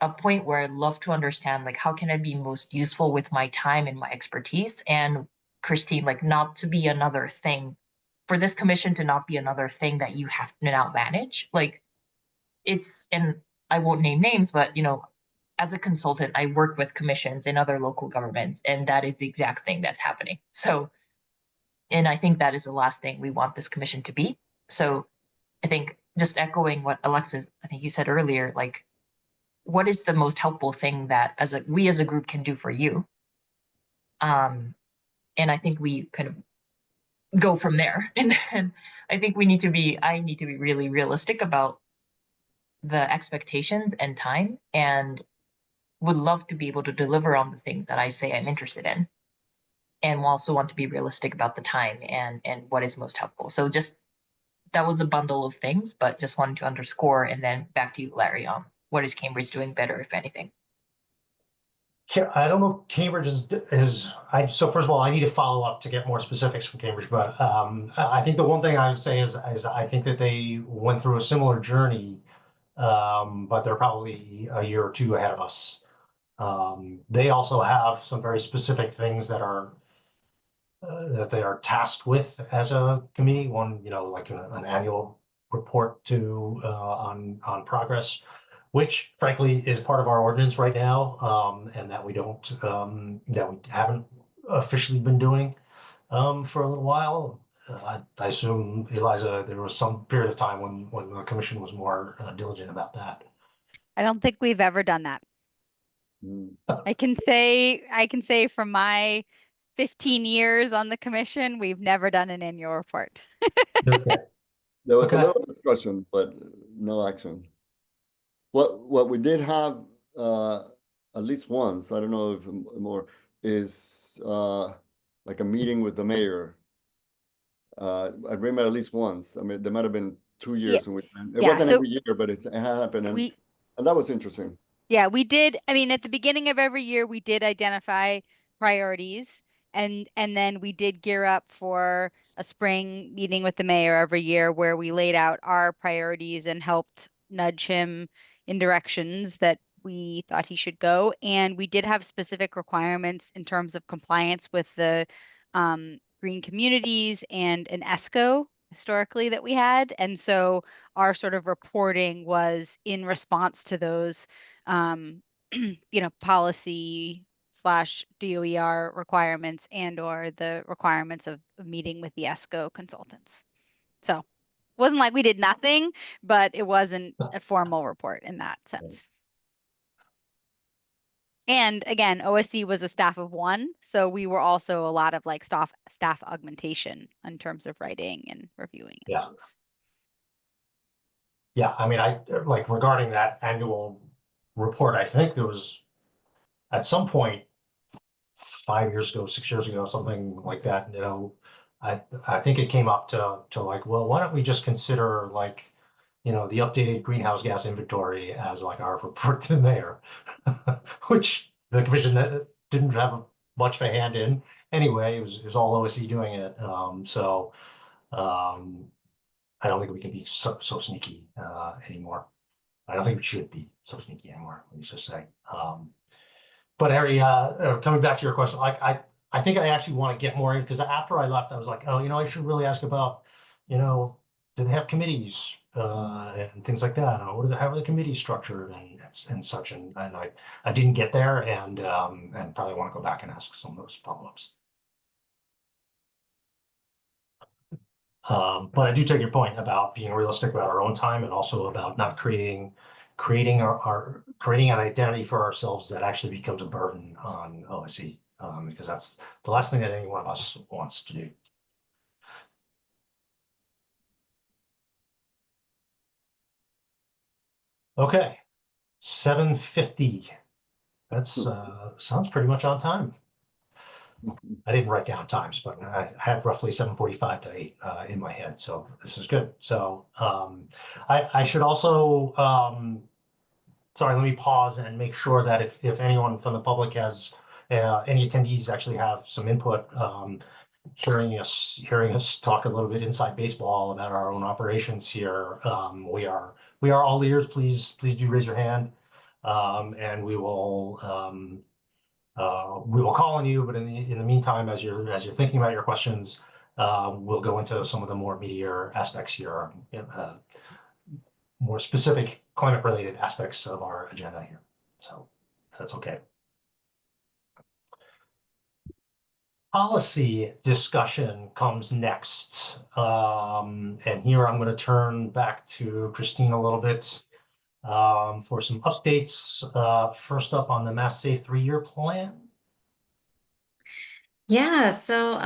Speaker 11: a point where I'd love to understand like how can I be most useful with my time and my expertise, and Christine, like not to be another thing, for this commission to not be another thing that you have to now manage. Like and I won't name names, but as a consultant, I work with commissions in other local governments, and that is the exact thing that's happening. So, and I think that is the last thing we want this commission to be. So I think just echoing what Alexis, I think you said earlier, like, what is the most helpful thing that we as a group can do for you? And I think we kind of go from there. And then I think I need to be really realistic about the expectations and time, and would love to be able to deliver on the things that I say I'm interested in. and we also want to be realistic about the time and what is most helpful. So just that was a bundle of things, but just wanted to underscore, and then back to you, Larry, on what is Cambridge doing better, if anything.
Speaker 1: I don't know if Cambridge so first of all, I need to follow up to get more specifics from Cambridge, but I think the one thing I would say is I think that they went through a similar journey, but they're probably a year or two ahead of us. They also have some very specific things that they are tasked with as a committee. One, like an annual report on progress, which frankly is part of our ordinance right now, and that we haven't officially been doing for a little while. I assume, Eliza, there was some period of time when the commission was more diligent about that.
Speaker 5: I don't think we've ever done that.
Speaker 2: Mm.
Speaker 5: I can say from my 15 years on the commission, we've never done an annual report.
Speaker 1: Okay.
Speaker 2: There was a
Speaker 1: Okay.
Speaker 2: little discussion, but no action. What we did have at least once, I don't know if more, is like a meeting with the mayor. I remember at least once. I mean, there might have been 2 years in which it
Speaker 5: Yeah,
Speaker 2: wasn't
Speaker 5: so
Speaker 2: every year, but it happened, and that was interesting.
Speaker 5: Yeah, we did. I mean, at the beginning of every year, we did identify priorities, and then we did gear up for a spring meeting with the mayor every year where we laid out our priorities and helped nudge him in directions that we thought he should go. And we did have specific requirements in terms of compliance with the green communities and an ESCO historically that we had. And so our sort of reporting was in response to those policy / DOER requirements or the requirements of meeting with the ESCO consultants. So it wasn't like we did nothing, but it wasn't a formal report in that sense. And again, OSC was a staff of one, so we were also a lot of like staff augmentation in terms of writing and reviewing.
Speaker 1: Yeah. Yeah, I mean, I like regarding that annual report, I think there was at some point 5 years ago, 6 years ago, something like that, I think it came up to like, well, why don't we just consider like, the updated greenhouse gas inventory as like our report to the mayor, which the commission didn't have much of a hand in. Anyway, it was all OSC doing it. I don't think we can be so sneaky anymore. I don't think we should be so sneaky anymore, let me just say. But Harry, coming back to your question, I think I actually want to get more in, because after I left, I was like, oh, I should really ask about, do they have committees and things like that? How are the committees structured and such? And I didn't get there, and probably want to go back and ask some of those follow-ups. But I do take your point about being realistic about our own time, and also about not creating an identity for ourselves that actually becomes a burden on OSC, because that's the last thing that any one of us wants to do. Okay, 7:50. That's sounds pretty much on time. I didn't write down times, but I had roughly 7:45 to 8 in my head, so this is good. So I should also, sorry, let me pause and make sure that if anyone from the public has any attendees actually have some input, hearing us talk a little bit inside baseball about our own operations here. We are all ears. Please do raise your hand, and we will call on you. But in the meantime, as you're thinking about your questions, we'll go into some of the more meatier aspects here, more specific climate related aspects of our agenda here. So if that's okay. Policy discussion comes next. And here I'm going to turn back to Christine a little bit for some updates. First up on the Mass Save 3-year plan.
Speaker 6: Yeah, so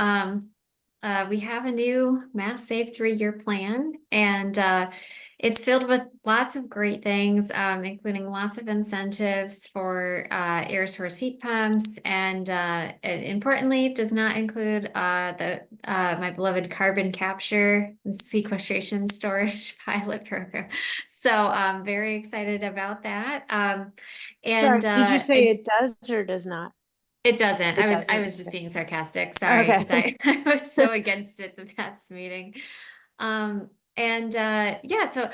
Speaker 6: we have a new Mass Save 3-year plan, and it's filled with lots of great things, including lots of incentives for air source heat pumps, and importantly, it does not include my beloved carbon capture and sequestration storage pilot program. So I'm very excited about that.
Speaker 4: Sorry, did you say it does or does not?
Speaker 6: It doesn't.
Speaker 4: It
Speaker 6: I
Speaker 4: doesn't,
Speaker 6: was just
Speaker 4: okay.
Speaker 6: being sarcastic. Sorry, because
Speaker 4: Okay.
Speaker 6: I was so against it the past meeting. Yeah, so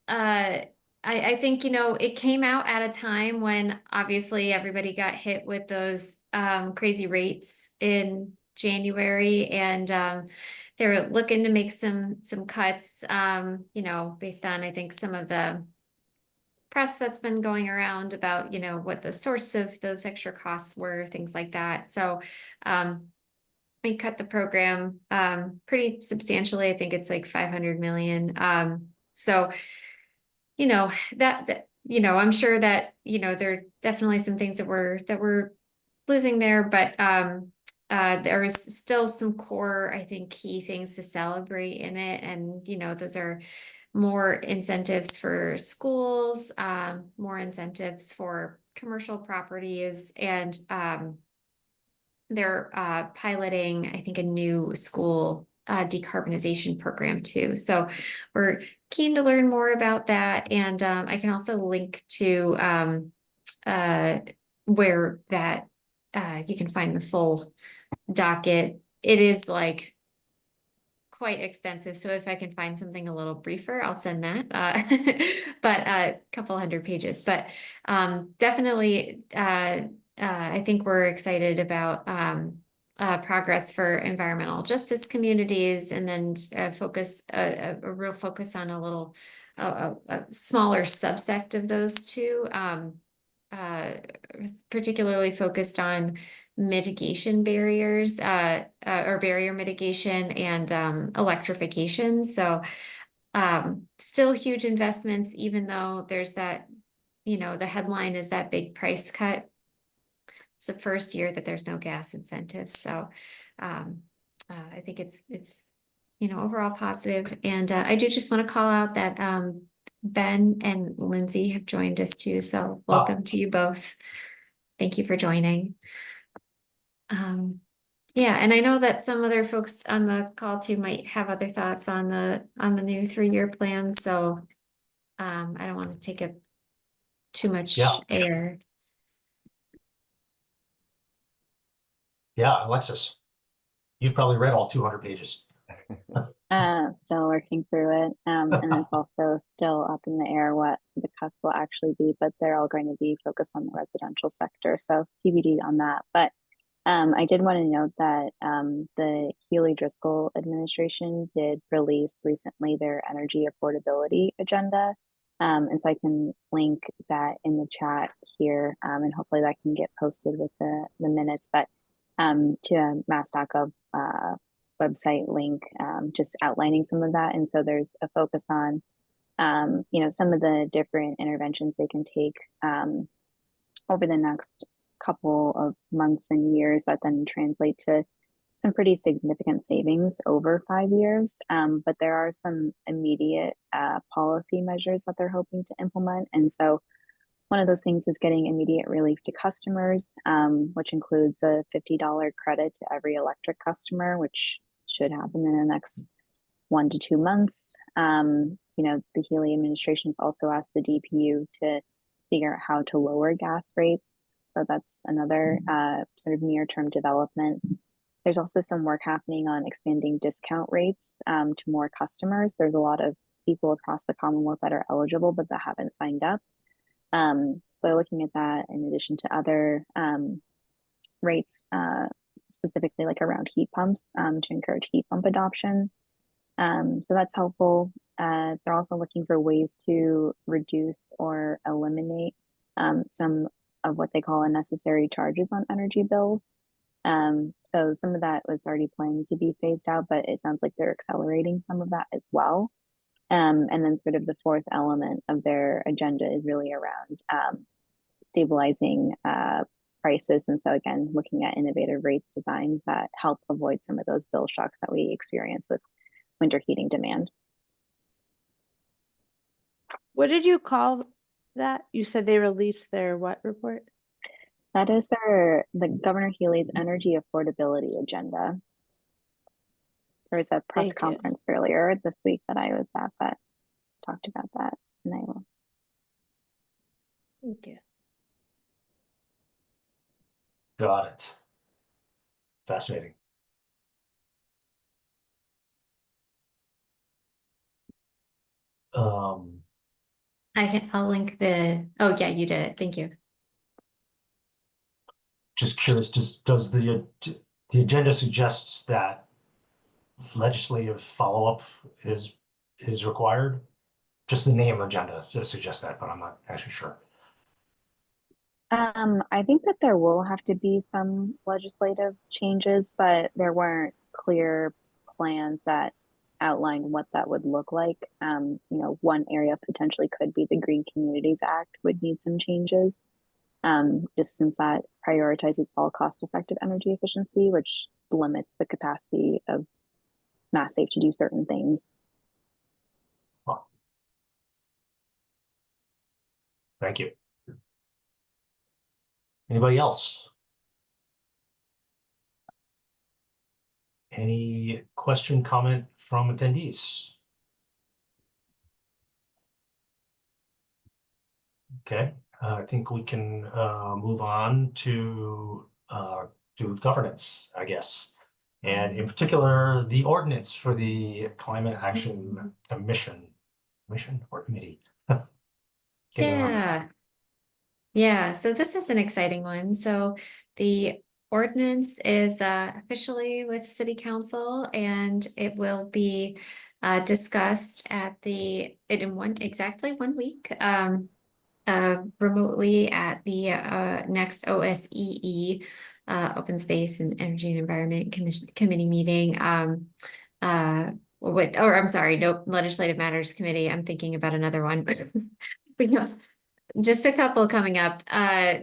Speaker 6: I think, you know, it came out at a time when obviously everybody got hit with those crazy rates in January, and they're looking to make some cuts, you know, based on, I think, some of the press that's been going around about, you know, what the source of those extra costs were, things like that. So we cut the program pretty substantially. I think it's like 500 million. So, you know, that you know, I'm sure that, you know, there are definitely some things that we're losing there, but there is still some core, I think, key things to celebrate in it. And, you know, those are more incentives for schools, more incentives for commercial properties, and they're piloting, I think, a new school decarbonization program too. So we're keen to learn more about that. And I can also link to where that you can find the full docket. It is like quite extensive. So if I can find something a little briefer, I'll send that. But a couple hundred pages. But definitely, I think we're excited about progress for environmental justice communities, and then a real focus on a smaller subsect of those two. Particularly focused on mitigation barriers, or barrier mitigation, and electrification. So still huge investments, even though there's that, you know, the headline is that big price cut. It's the first year that there's no gas incentives. So I think it's, you know, overall positive. And I do just want to call out that Ben and Lindsay have joined us too. So welcome to you both. Thank you for joining. Yeah, and I know that some other folks on the call too might have other thoughts on the new 3-year plan. So I don't want to take up too much air.
Speaker 1: Yeah, Alexis, you've probably read all 200 pages.
Speaker 3: Still working through it. And it's also still up in the air what the cuts will actually be, but they're all going to be focused on the residential sector. So TBD on that. But I did want to note that the Healey-Driscoll administration did release recently their energy affordability agenda. And so I can link that in the chat here, and hopefully that can get posted with the minutes. But to a Mass.gov website link, just outlining some of that. And so there's a focus on, you know, some of the different interventions they can take over the next couple of months and years that then translate to some pretty significant savings over 5 years. But there are some immediate policy measures that they're hoping to implement. And so one of those things is getting immediate relief to customers, which includes a $50 credit to every electric customer, which should happen in the next 1 to 2 months. You know, the Healey administration has also asked the DPU to figure out how to lower gas rates. So that's another sort of near-term development. There's also some work happening on expanding discount rates to more customers. There's a lot of people across the Commonwealth that are eligible, but that haven't signed up. So they're looking at that in addition to other rates, specifically like around heat pumps, to encourage heat pump adoption. So that's helpful. They're also looking for ways to reduce or eliminate some of what they call unnecessary charges on energy bills. So some of that was already planning to be phased out, but it sounds like they're accelerating some of that as well. And then sort of the fourth element of their agenda is really around stabilizing prices. And so again, looking at innovative rate designs that help avoid some of those bill shocks that we experience with winter heating demand.
Speaker 4: What did you call that? You said they released their what report?
Speaker 3: That is the Governor Healy's energy affordability agenda. There was a press
Speaker 4: Thank you.
Speaker 3: conference earlier this week that I was at that talked about that, and I will.
Speaker 4: Thank you.
Speaker 1: Got it. Fascinating.
Speaker 6: I'll link oh yeah, you did it. Thank you.
Speaker 1: Just curious, does the agenda suggests that legislative follow-up is required? Just the name agenda suggests that, but I'm not actually sure.
Speaker 3: I think that there will have to be some legislative changes, but there weren't clear plans that outlined what that would look like. You know, one area potentially could be the Green Communities Act would need some changes. Just since that prioritizes all cost-effective energy efficiency, which limits the capacity of Mass Save to do certain things.
Speaker 1: Thank you. Anybody else? Any question, comment from attendees? Okay, I think we can move on to governance, I guess. And in particular, the ordinance for the Climate Action Commission or committee.
Speaker 6: Yeah, so this is an exciting one. So the ordinance is officially with City Council, and it will be discussed at in exactly 1 week remotely at the next OSEE Open Space and Energy and Environment Committee meeting. I'm sorry, no, Legislative Matters Committee. I'm thinking about another one. But no, just a couple coming up.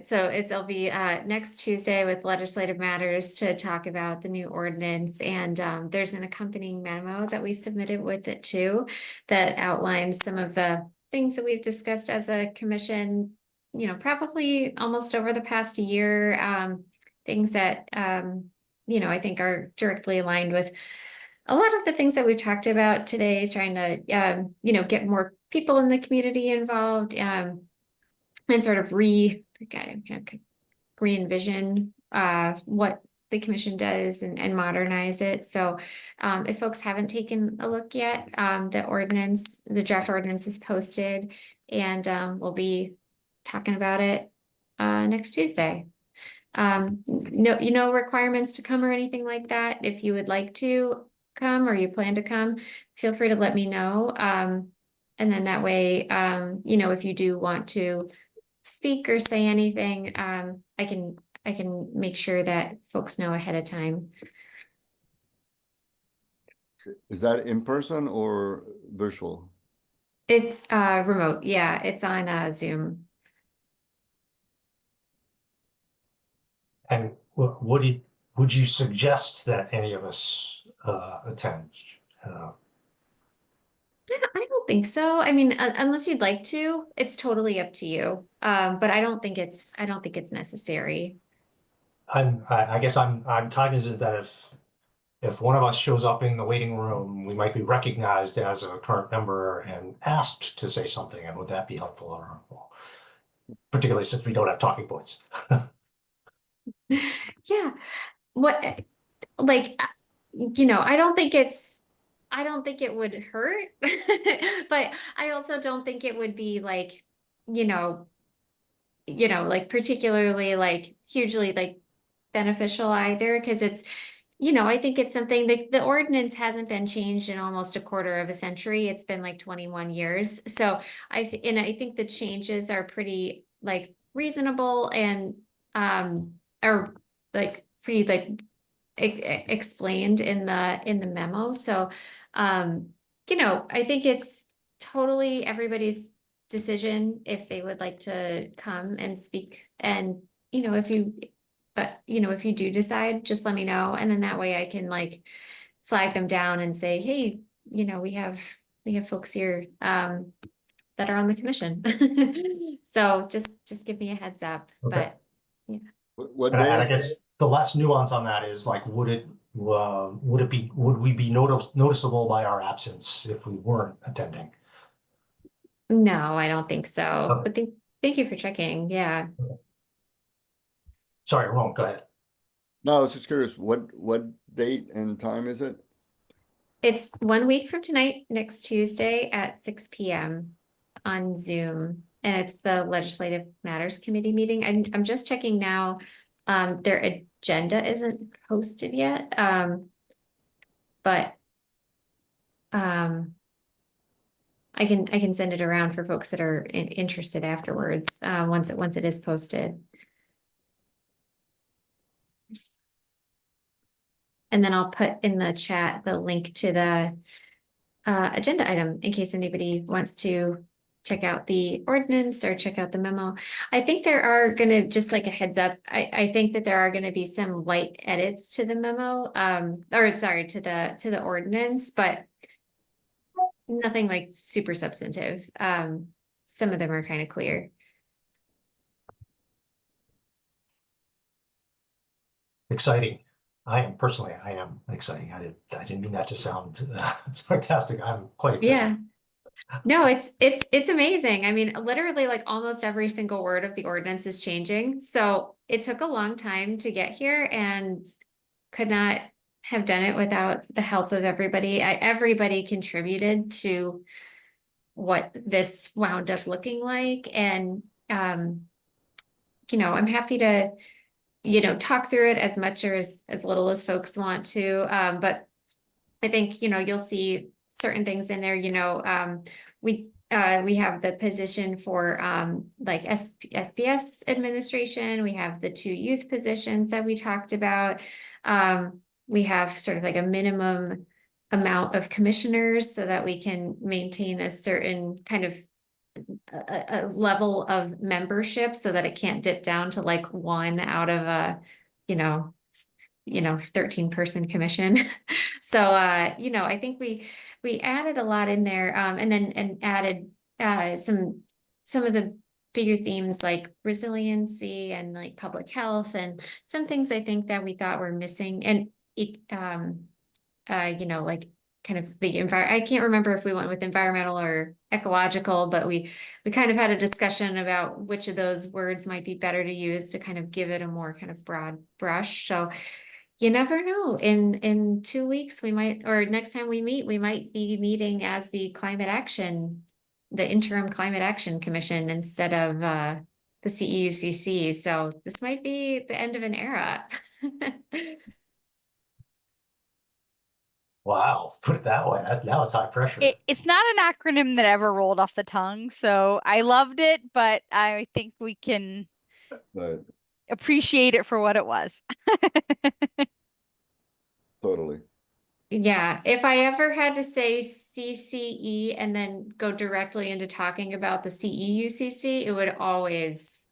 Speaker 6: So it'll be next Tuesday with Legislative Matters to talk about the new ordinance. And there's an accompanying memo that we submitted with it too, that outlines some of the things that we've discussed as a commission, you know, probably almost over the past year, things that, you know, I think are directly aligned with a lot of the things that we've talked about today, trying to, you know, get more people in the community involved, and sort of re-envision what the commission does and modernize it. So if folks haven't taken a look yet, the draft ordinance is posted, and we'll be talking about it next Tuesday. No requirements to come or anything like that. If you would like to come or you plan to come, feel free to let me know. And then that way, you know, if you do want to speak or say anything, I can make sure that folks know ahead of time.
Speaker 2: Is that in person or virtual?
Speaker 6: It's remote. Yeah, it's on Zoom.
Speaker 1: And would you suggest that any of us attend?
Speaker 6: I don't think so. I mean, unless you'd like to, it's totally up to you. But I don't think it's necessary.
Speaker 1: I guess I'm cognizant that if one of us shows up in the waiting room, we might be recognized as a current member and asked to say something. And would that be helpful or harmful? Particularly since we don't have talking points.
Speaker 6: Yeah. You know, I don't think it would hurt, but I also don't think it would be like, you know, like particularly like hugely like beneficial either, because it's, you know, I think it's something that the ordinance hasn't been changed in almost a quarter of a century. It's been like 21 years. So I think the changes are pretty like reasonable and are like pretty like explained in the memo. So you know, I think it's totally everybody's decision if they would like to come and speak. And you know, if you do decide, just let me know, and then that way I can like flag them down and say, hey, you know, we have folks here that are on the commission. So just give me a heads up,
Speaker 1: Okay.
Speaker 6: but
Speaker 2: What
Speaker 1: And I
Speaker 2: day?
Speaker 1: guess the last nuance on that is like, would we be noticeable by our absence if we weren't attending?
Speaker 6: no, I don't think so.
Speaker 1: Okay.
Speaker 6: But thank you for checking. Yeah.
Speaker 1: Sorry, Ramon, go ahead.
Speaker 2: No, I was just curious, what date and time is it?
Speaker 6: It's 1 week from tonight, next Tuesday at 6 p.m. on Zoom. And it's the Legislative Matters Committee meeting. I'm just checking now. Their agenda isn't posted yet. But I can send it around for folks that are interested afterwards, once it is posted. And then I'll put in the chat the link to the agenda item in case anybody wants to check out the ordinance or check out the memo. I think there are gonna, just like a heads up, I think that there are gonna be some light edits to the memo, or sorry, to the ordinance, but nothing like super substantive. Some of them are kind of clear.
Speaker 1: Exciting. I am exciting. I didn't mean that to sound sarcastic. I'm quite excited.
Speaker 6: Yeah. No, it's amazing. I mean, literally like almost every single word of the ordinance is changing. So it took a long time to get here and could not have done it without the help of everybody. Everybody contributed to what this wound up looking like. And, you know, I'm happy to, you know, talk through it as much or as little as folks want to. But I think, you know, you'll see certain things in there, you know, we have the position for like SPS administration. We have the 2 youth positions that we talked about. We have sort of like a minimum amount of commissioners so that we can maintain a certain kind of a level of membership so that it can't dip down to like 1 out of a, you know, 13-person commission. So, you know, I think we added a lot in there, and added some of the bigger themes like resiliency and like public health and some things I think that we thought were missing. And it, you know, like kind of the I can't remember if we went with environmental or ecological, but we kind of had a discussion about which of those words might be better to use to kind of give it a more kind of broad brush. So you never know, in 2 weeks we might, or next time we meet, we might be meeting as the interim climate action commission instead of the CEUCC. So this might be the end of an era.
Speaker 1: Wow, put it that way. Now it's high pressure.
Speaker 5: It's not an acronym that ever rolled off the tongue, so I loved it, but I think we can appreciate it for what it was.
Speaker 2: Totally.
Speaker 6: Yeah, if I ever had to say CCE and then go directly into talking about the CEUCC, it would always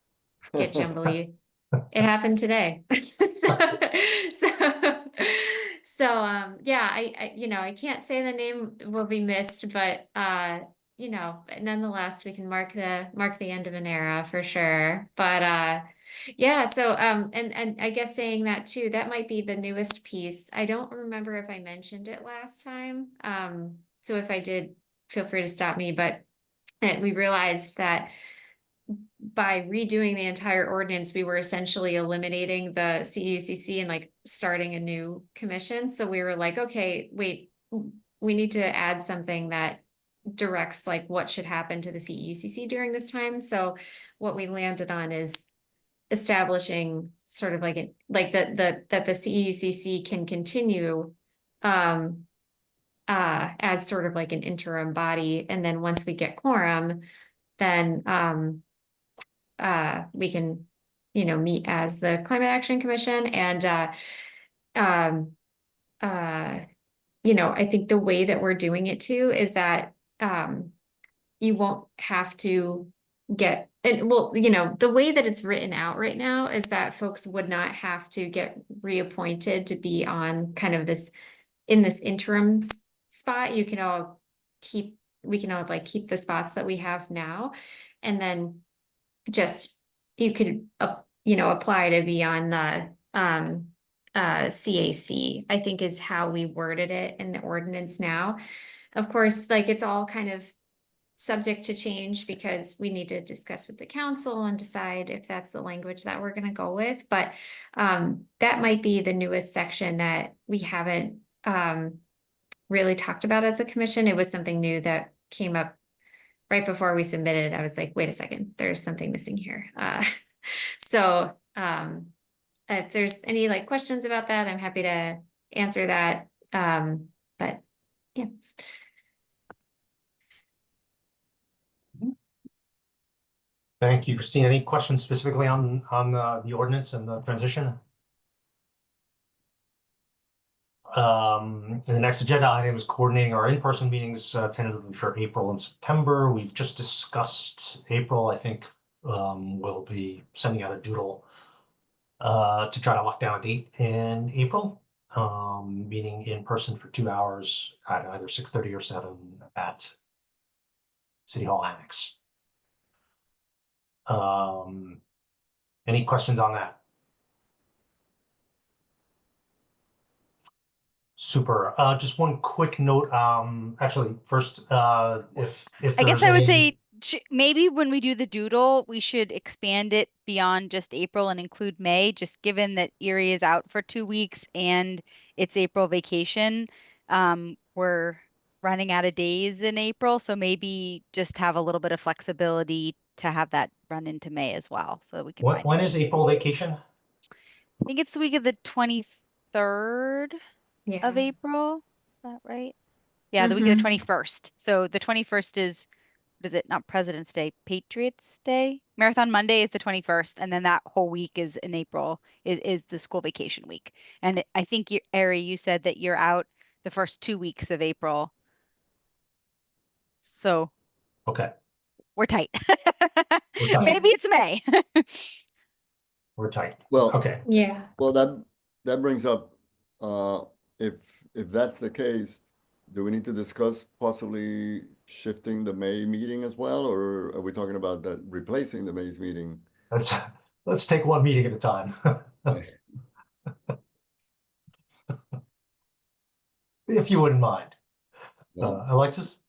Speaker 6: get jumbly. It happened today. So yeah, I you know, I can't say the name will be missed, but you know, nonetheless, we can mark the end of an era for sure. But yeah, so and I guess saying that too, that might be the newest piece. I don't remember if I mentioned it last time. So if I did, feel free to stop me, but we realized that by redoing the entire ordinance, we were essentially eliminating the CEUCC and like starting a new commission. So we were like, okay, wait, we need to add something that directs like what should happen to the CEUCC during this time. So what we landed on is establishing sort of like that the CEUCC can continue as sort of like an interim body. And then once we get quorum, then we can, you know, meet as the Climate Action Commission. And you know, I think the way that we're doing it too is that you won't have to get, and well, you know, the way that it's written out right now is that folks would not have to get reappointed to be on kind of this, in this interim spot. You can all keep we can like keep the spots that we have now. And then just, you could, you know, apply to be on the, CAC, I think is how we worded it in the ordinance now. Of course, like it's all kind of subject to change because we need to discuss with the council and decide if that's the language that we're gonna go with, but that might be the newest section that we haven't really talked about as a commission. It was something new that came up right before we submitted. I was like, wait a second, there's something missing here. So if there's any like questions about that, I'm happy to answer that. But yeah.
Speaker 1: Thank you, Christine. Any questions specifically on the ordinance and the transition? The next agenda item is coordinating our in-person meetings tentatively for April and September. We've just discussed April. I think we'll be sending out a doodle to try to lock down a date in April, meeting in person for 2 hours at either 6:30 or 7 at City Hall Annex. Any questions on that? Super. Just one quick note. Actually, first, if
Speaker 5: I guess
Speaker 1: there's
Speaker 5: I would
Speaker 1: any-
Speaker 5: say maybe when we do the doodle, we should expand it beyond just April and include May, just given that Erie is out for 2 weeks and it's April vacation. We're running out of days in April, so maybe just have a little bit of flexibility to have that run into May as well, so that we can find
Speaker 1: when
Speaker 5: a
Speaker 1: is
Speaker 5: date.
Speaker 1: April vacation?
Speaker 5: I think it's the week of the 23rd of April. Is that right? Yeah, the week of the 21st. So the 21st is, what is it? Not President's Day, Patriots Day. Marathon Monday is the 21st, and then that whole week is in April is the school vacation week. And I think Ari, you said that you're out the first 2 weeks of April. So
Speaker 1: Okay,
Speaker 5: we're tight.
Speaker 1: We're tight.
Speaker 5: Maybe it's May.
Speaker 1: we're tight.
Speaker 2: Well,
Speaker 1: Okay.
Speaker 6: Yeah.
Speaker 2: well, that brings up, if that's the case, do we need to discuss possibly shifting the May meeting as well, or are we talking about that replacing the May's meeting?
Speaker 1: Let's take one meeting at a time. If you wouldn't mind.
Speaker 2: No.
Speaker 1: Alexis?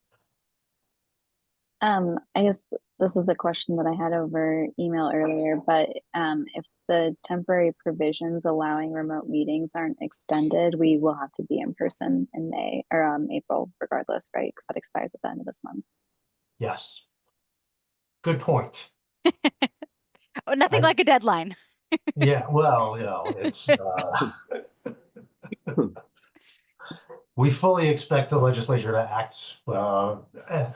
Speaker 3: I guess this was a question that I had over email earlier, but if the temporary provisions allowing remote meetings aren't extended, we will have to be in person in May or April regardless, right? Because that expires at the end of this month.
Speaker 1: Yes. Good point.
Speaker 5: Oh, nothing like a deadline.
Speaker 1: Yeah, well, it's we fully expect the legislature to act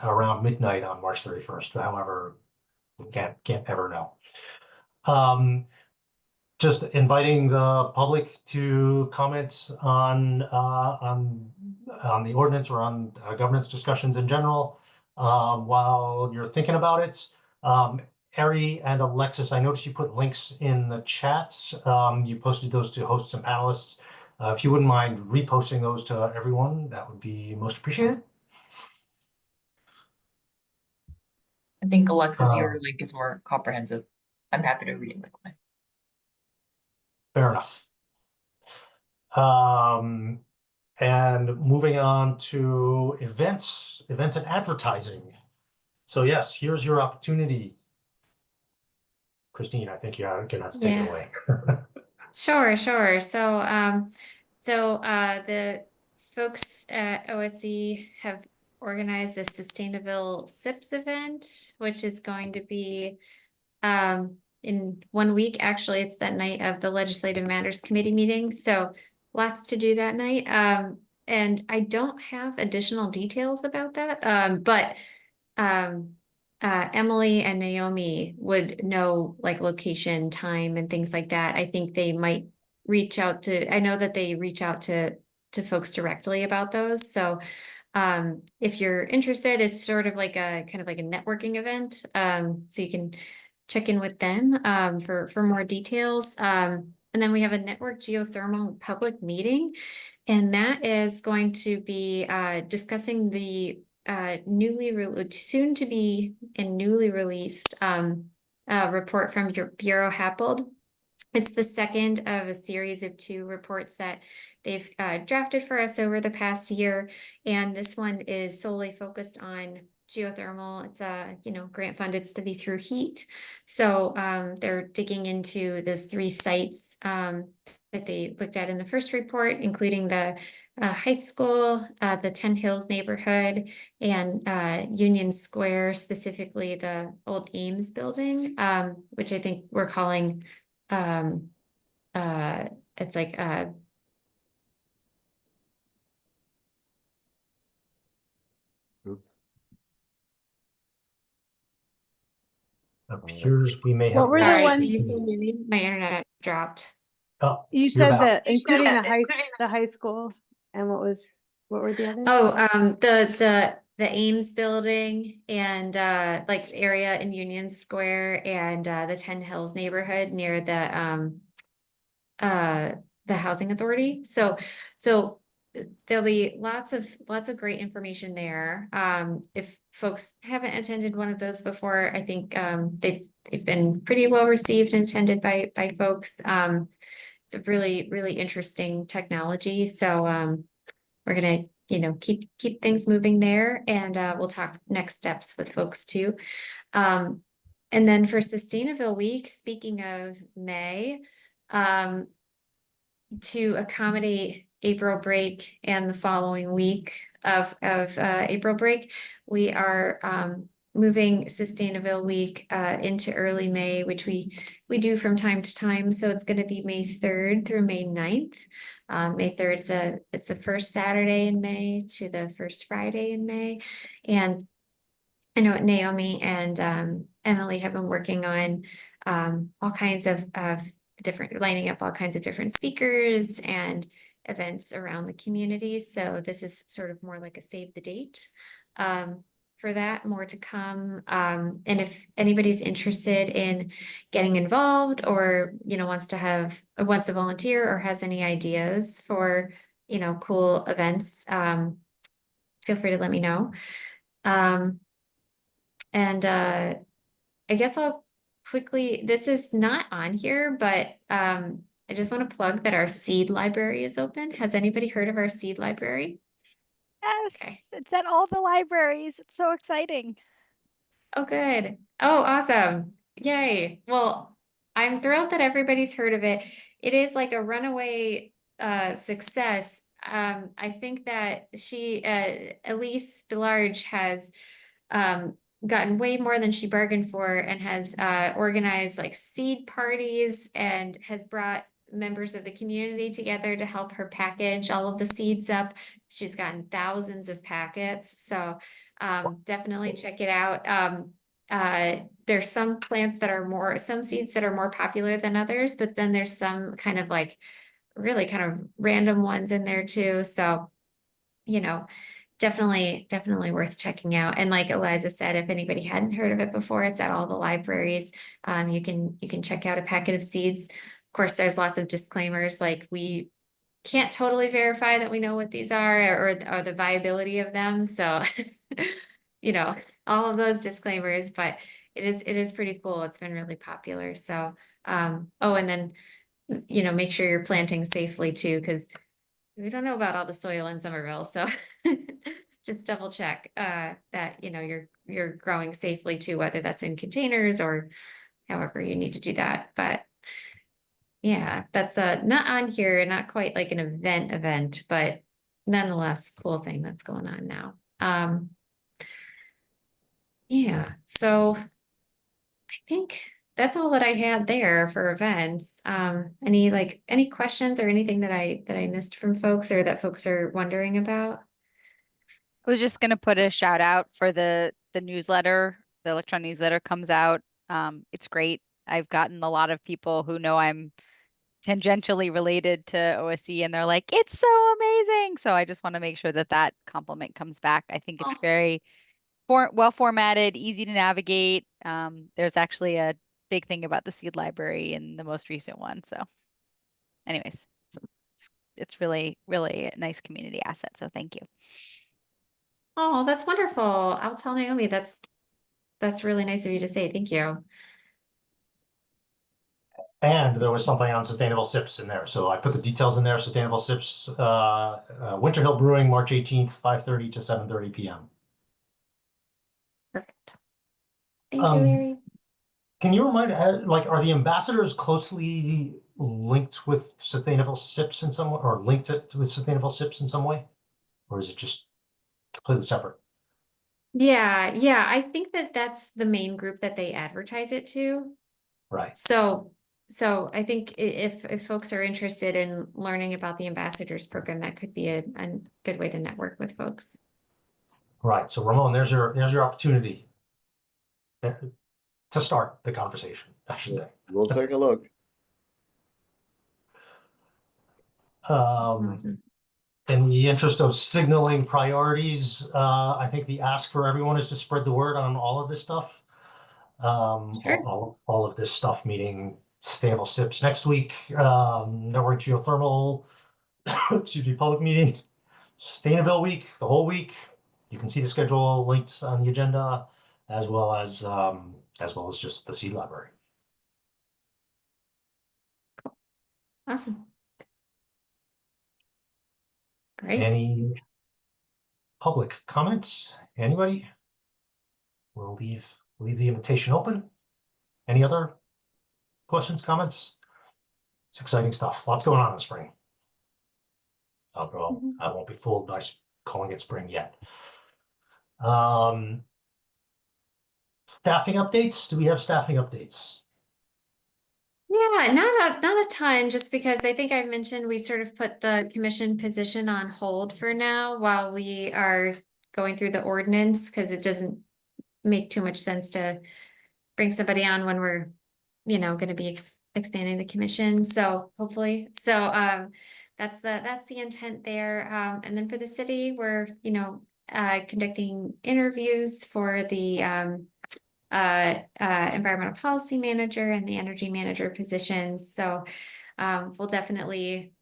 Speaker 1: around midnight on March 31st. However, we can't ever know. Just inviting the public to comment on the ordinance or on governance discussions in general while you're thinking about it. Ari and Alexis, I noticed you put links in the chat. You posted those to hosts and panelists. If you wouldn't mind reposting those to everyone, that would be most appreciated.
Speaker 11: I think Alexis, your link is more comprehensive. I'm happy to read it.
Speaker 1: Fair enough. And moving on to events and advertising. So yes, here's your opportunity. Christine, I think you're gonna have to take it away.
Speaker 6: Sure. So, the folks at OSC have organized a Sustainable SIPS event, which is going to be in 1 week. Actually, it's that night of the Legislative Matters Committee meeting. So lots to do that night. And I don't have additional details about that. But Emily and Naomi would know like location, time, and things like that. I think they might reach out to, I know that they reach out to folks directly about those. So if you're interested, it's sort of like a kind of like a networking event. So you can check in with them for more details. And then we have a network geothermal public meeting, and that is going to be discussing the soon to be and newly released report from Bureau Happold. It's the second of a series of 2 reports that they've drafted for us over the past year, and this one is solely focused on geothermal. It's grant funded study through heat. So they're digging into those 3 sites that they looked at in the first report, including the high school, the 10 Hills neighborhood, and Union Square, specifically the old Ames building, which I think we're calling it's like
Speaker 2: Oops.
Speaker 1: Appears we may have.
Speaker 4: What were the
Speaker 6: sorry,
Speaker 4: ones-
Speaker 6: can you still hear me? My internet dropped.
Speaker 1: Oh,
Speaker 4: You
Speaker 1: you're
Speaker 4: said
Speaker 1: back.
Speaker 4: that including the high school, and what were the others?
Speaker 6: Oh, the Ames building and like area in Union Square and the 10 Hills neighborhood near the housing authority. So there'll be lots of great information there. If folks haven't attended one of those before, I think they've been pretty well received and attended by folks. It's a really interesting technology. So we're gonna keep things moving there, and we'll talk next steps with folks too. And then for Sustainaville Week, speaking of May, to accommodate April break and the following week of April break, we are moving Sustainaville Week into early May, which we do from time to time. So it's going to be May 3rd through May 9th. May 3rd, it's the first Saturday in May to the first Friday in May. And I know Naomi and Emily have been working on all kinds of lining up all kinds of different speakers and events around the community. So this is sort of more like a save the date for that, more to come. And if anybody's interested in getting involved or, wants to volunteer or has any ideas for, cool events, feel free to let me know. And I guess I'll quickly, this is not on here, but I just want to plug that our seed library is open. Has anybody heard of our seed library?
Speaker 5: Yes,
Speaker 6: Okay.
Speaker 5: it's at all the libraries. It's so exciting.
Speaker 6: Oh, good. Oh, awesome. Yay. Well, I'm thrilled that everybody's heard of it. It is like a runaway success. I think that Elise Delarge has gotten way more than she bargained for and has organized like seed parties and has brought members of the community together to help her package all of the seeds up. She's gotten thousands of packets, so definitely check it out. There's some plants that are some seeds that are more popular than others, but then there's some kind of like really kind of random ones in there too. So, definitely worth checking out. And like Eliza said, if anybody hadn't heard of it before, it's at all the libraries. You can check out a packet of seeds. Of course, there's lots of disclaimers, like we can't totally verify that we know what these are or the viability of them. So, all of those disclaimers, but it is pretty cool. It's been really popular. So, and then, make sure you're planting safely too, because we don't know about all the soil in Somerville. So just double check that, you're growing safely too, whether that's in containers or however you need to do that. But yeah, that's not on here, not quite like an event, but nonetheless, cool thing that's going on now. Yeah, so I think that's all that I had there for events. Any questions or anything that I missed from folks or that folks are wondering about?
Speaker 5: I was just gonna put a shout out for the newsletter. The electronic newsletter comes out. It's great. I've gotten a lot of people who know I'm tangentially related to OSE and they're like, it's so amazing. So I just want to make sure that compliment comes back. I think it's very well formatted, easy to navigate. There's actually a big thing about the seed library in the most recent one. So anyways, it's really, really a nice community asset. So thank you.
Speaker 6: Oh, that's wonderful. I'll tell Naomi. That's really nice of you to say. Thank you.
Speaker 1: And there was something on Sustainable Sips in there, so I put the details in there. Sustainable Sips, Winter Hill Brewing, March 18th, 5:30 to 7:30 p.m.
Speaker 6: Perfect. Thank you, Larry.
Speaker 1: Can you remind, like, are the ambassadors closely linked with Sustainable Sips in some way, or linked with Sustainable Sips in some way? Or is it just completely separate?
Speaker 6: Yeah, I think that's the main group that they advertise it to.
Speaker 1: Right.
Speaker 6: So I think if folks are interested in learning about the ambassadors program, that could be a good way to network with folks.
Speaker 1: Right. So Ramon, there's your opportunity to start the conversation, I should say.
Speaker 2: We'll take a look.
Speaker 6: Awesome.
Speaker 1: In the interest of signaling priorities, I think the ask for everyone is to spread the word on all of this stuff.
Speaker 6: Sure.
Speaker 1: All of this stuff, meeting Sustainable Sips next week, Network Geothermal, excuse me, public meeting, Sustainability Week, the whole week. You can see the schedule linked on the agenda, as well as just the seed library.
Speaker 6: Awesome. Great.
Speaker 1: Any public comments? Anybody? We'll leave the invitation open. Any other questions, comments? It's exciting stuff. Lots going on in the spring. Well, I won't be fooled by calling it spring yet. Staffing updates. Do we have staffing updates?
Speaker 6: Yeah, not a ton, just because I think I've mentioned we sort of put the commission position on hold for now while we are going through the ordinance, because it doesn't make too much sense to bring somebody on when we're, going to be expanding the commission. So hopefully, that's the intent there. And then for the city, we're, conducting interviews for the environmental policy manager and the energy manager positions. So we'll definitely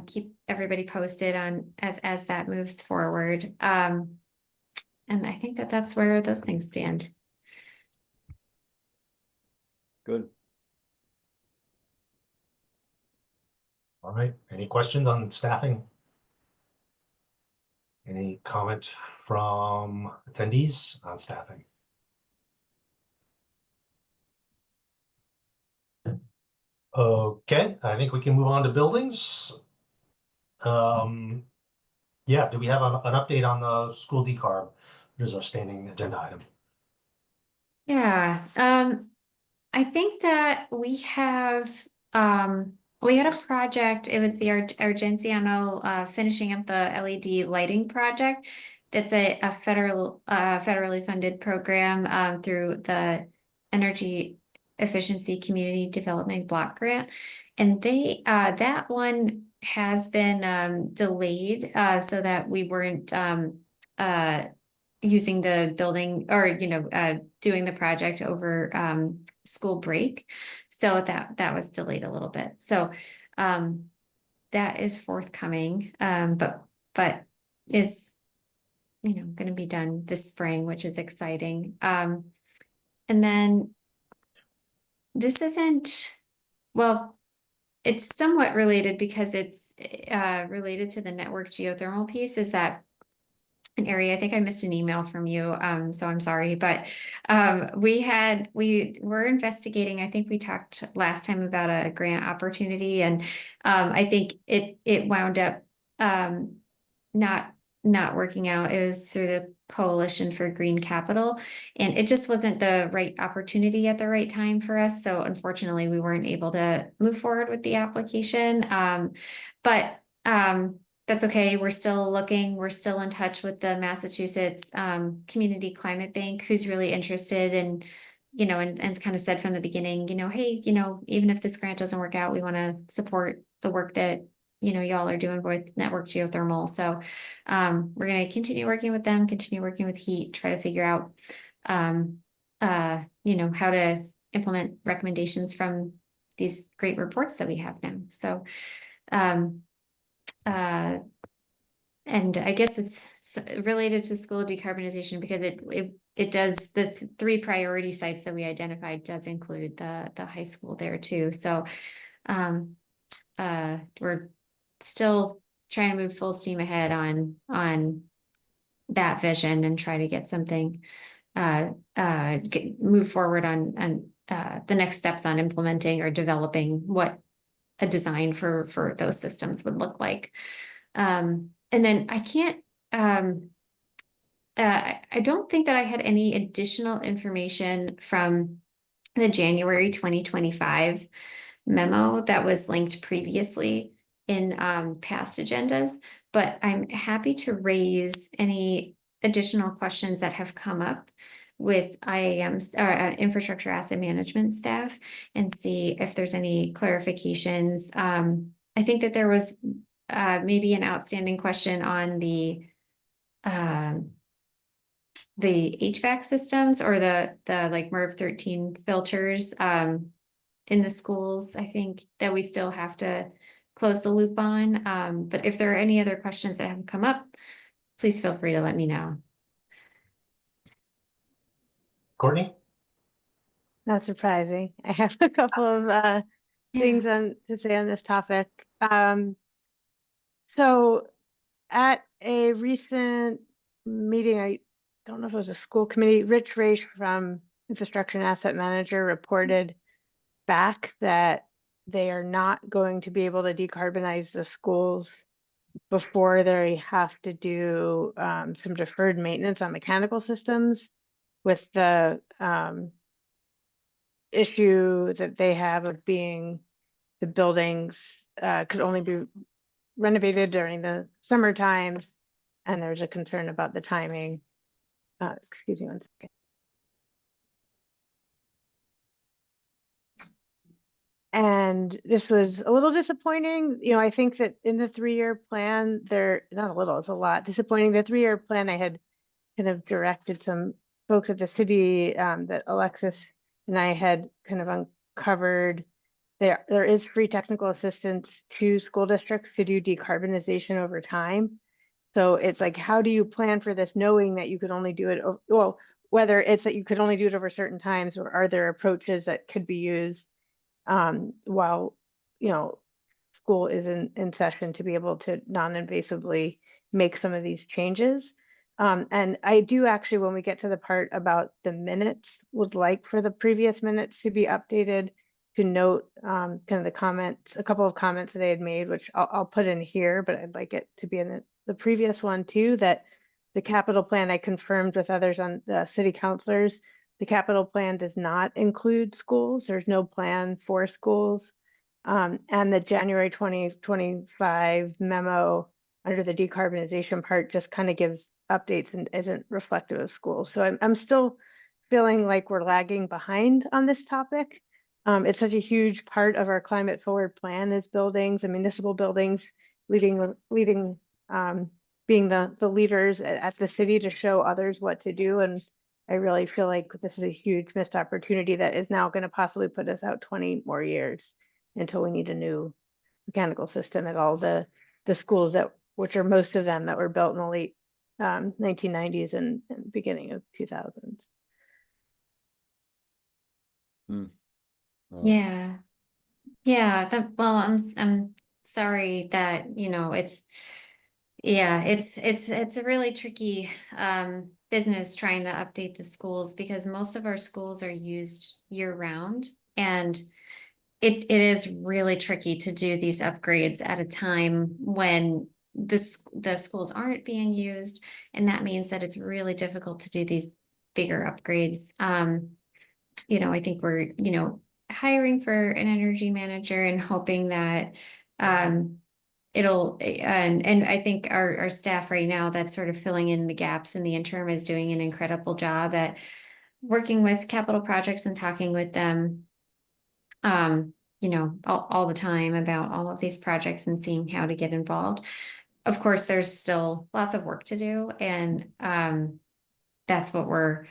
Speaker 6: keep everybody posted on as that moves forward. And I think that's where those things stand.
Speaker 2: Good.
Speaker 1: All right. Any questions on staffing? Any comment from attendees on staffing? Okay, I think we can move on to buildings. Yeah, do we have an update on the school decarb, which is our standing agenda item?
Speaker 6: Yeah, I think that we have we had a project. It was the Argenziano finishing up the LED lighting project. That's a federally funded program through the Energy Efficiency Community Development Block Grant, and they that one has been delayed so that we weren't using the building or doing the project over school break, so that was delayed a little bit. So that is forthcoming, but is going to be done this spring, which is exciting. And then this isn't, well, it's somewhat related because it's related to the network geothermal piece. Is that an area? I think I missed an email from you, so I'm sorry, but we were investigating. I think we talked last time about a grant opportunity, and I think it wound up not working out. It was through the Coalition for Green Capital, and it just wasn't the right opportunity at the right time for us. So unfortunately, we weren't able to move forward with the application. But that's okay. We're still looking. We're still in touch with the Massachusetts Community Climate Bank, who's really interested in, and kind of said from the beginning, hey, even if this grant doesn't work out, we want to support the work that y'all are doing with network geothermal. So we're going to continue working with them, continue working with HEAT, try to figure out how to implement recommendations from these great reports that we have now. So and I guess it's related to school decarbonization because it does, the three priority sites that we identified does include the high school there too. So we're still trying to move full steam ahead on that vision and try to get something move forward on the next steps on implementing or developing what a design for those systems would look like. And then I can't, I don't think that I had any additional information from the January 2025 memo that was linked previously in past agendas, but I'm happy to raise any additional questions that have come up with IAM's infrastructure asset management staff and see if there's any clarifications. I think that there was maybe an outstanding question on the HVAC systems or the like MERV 13 filters in the schools. I think that we still have to close the loop on. But if there are any other questions that have come up, please feel free to let me know.
Speaker 1: Courtney?
Speaker 4: Not surprising. I have a couple of things to say on this topic. So at a recent meeting, I don't know if it was a school committee, Rich Raish from Infrastructure and Asset Manager reported back that they are not going to be able to decarbonize the schools before they have to do some deferred maintenance on mechanical systems with the issue that they have of being the buildings could only be renovated during the summer times, and there's a concern about the timing. Excuse me one second. And this was a little disappointing. You know, I think that in the 3-year plan, not a little, it's a lot disappointing. The 3-year plan, I had kind of directed some folks at the city that Alexis and I had kind of uncovered. There is free technical assistance to school districts to do decarbonization over time. So it's like, how do you plan for this knowing that you could only do it, well, whether it's that you could only do it over certain times, or are there approaches that could be used while, you know, school is in session to be able to non-invasively make some of these changes. And I do actually, when we get to the part about the minutes, would like for the previous minutes to be updated to note kind of the comments, a couple of comments that they had made, which I'll put in here, but I'd like it to be in the previous one too, that the capital plan I confirmed with others on the city councilors, the capital plan does not include schools. There's no plan for schools. And the January 2025 memo under the decarbonization part just kind of gives updates and isn't reflective of schools. So I'm still feeling like we're lagging behind on this topic. It's such a huge part of our climate forward plan is buildings and municipal buildings, being the leaders at the city to show others what to do. And I really feel like this is a huge missed opportunity that is now going to possibly put us out 20 more years until we need a new mechanical system at all the schools which are most of them that were built in the late 1990s and beginning of 2000s.
Speaker 6: Yeah. Well, I'm sorry that, you know, it's a really tricky business trying to update the schools because most of our schools are used year round, and it is really tricky to do these upgrades at a time when the schools aren't being used, and that means that it's really difficult to do these bigger upgrades. You know, I think we're, you know, hiring for an energy manager and hoping that it'll, and I think our staff right now that's sort of filling in the gaps in the interim is doing an incredible job at working with capital projects and talking with them, you know, all the time about all of these projects and seeing how to get involved. Of course, there's still lots of work to do, and that's what we're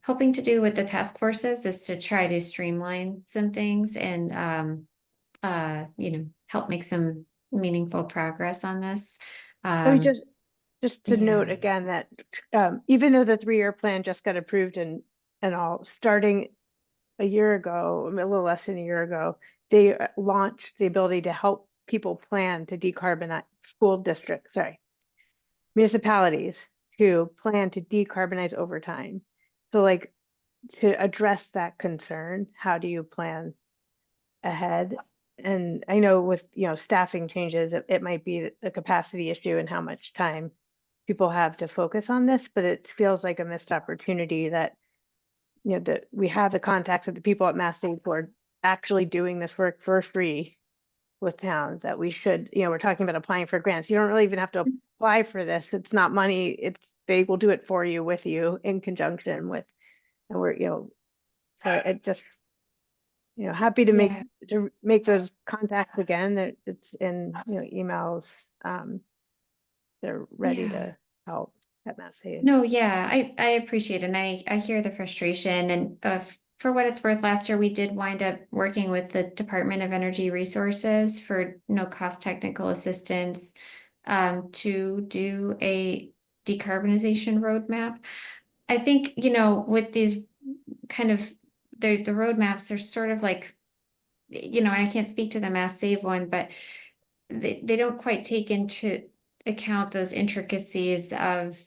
Speaker 6: hoping to do with the task forces, is to try to streamline some things and you know, help make some meaningful progress on this.
Speaker 4: Let me Just to note
Speaker 6: Yeah.
Speaker 4: again that even though the 3-year plan just got approved and all, starting a year ago, a little less than a year ago, they launched the ability to help people plan to decarbonize municipalities to plan to decarbonize over time. So like to address that concern, how do you plan ahead? And I know with, staffing changes, it might be a capacity issue and how much time people have to focus on this, but it feels like a missed opportunity that, that we have the contacts of the people at Mass State who are actually doing this work for free with towns, that we should, we're talking about applying for grants. You don't really even have to apply for this. It's not money. They will do it for you, with you, in conjunction with, and we're, so it just, happy to
Speaker 6: Yeah.
Speaker 4: make those contacts again. That it's in, emails. They're ready
Speaker 6: Yeah.
Speaker 4: to help at Mass State.
Speaker 6: No, yeah, I appreciate it. And I hear the frustration. And for what it's worth, last year we did wind up working with the Department of Energy Resources for no cost technical assistance to do a decarbonization roadmap. I think, with these kind of the roadmaps, they're sort of like, and I can't speak to the Mass Save one, but they don't quite take into account those intricacies of,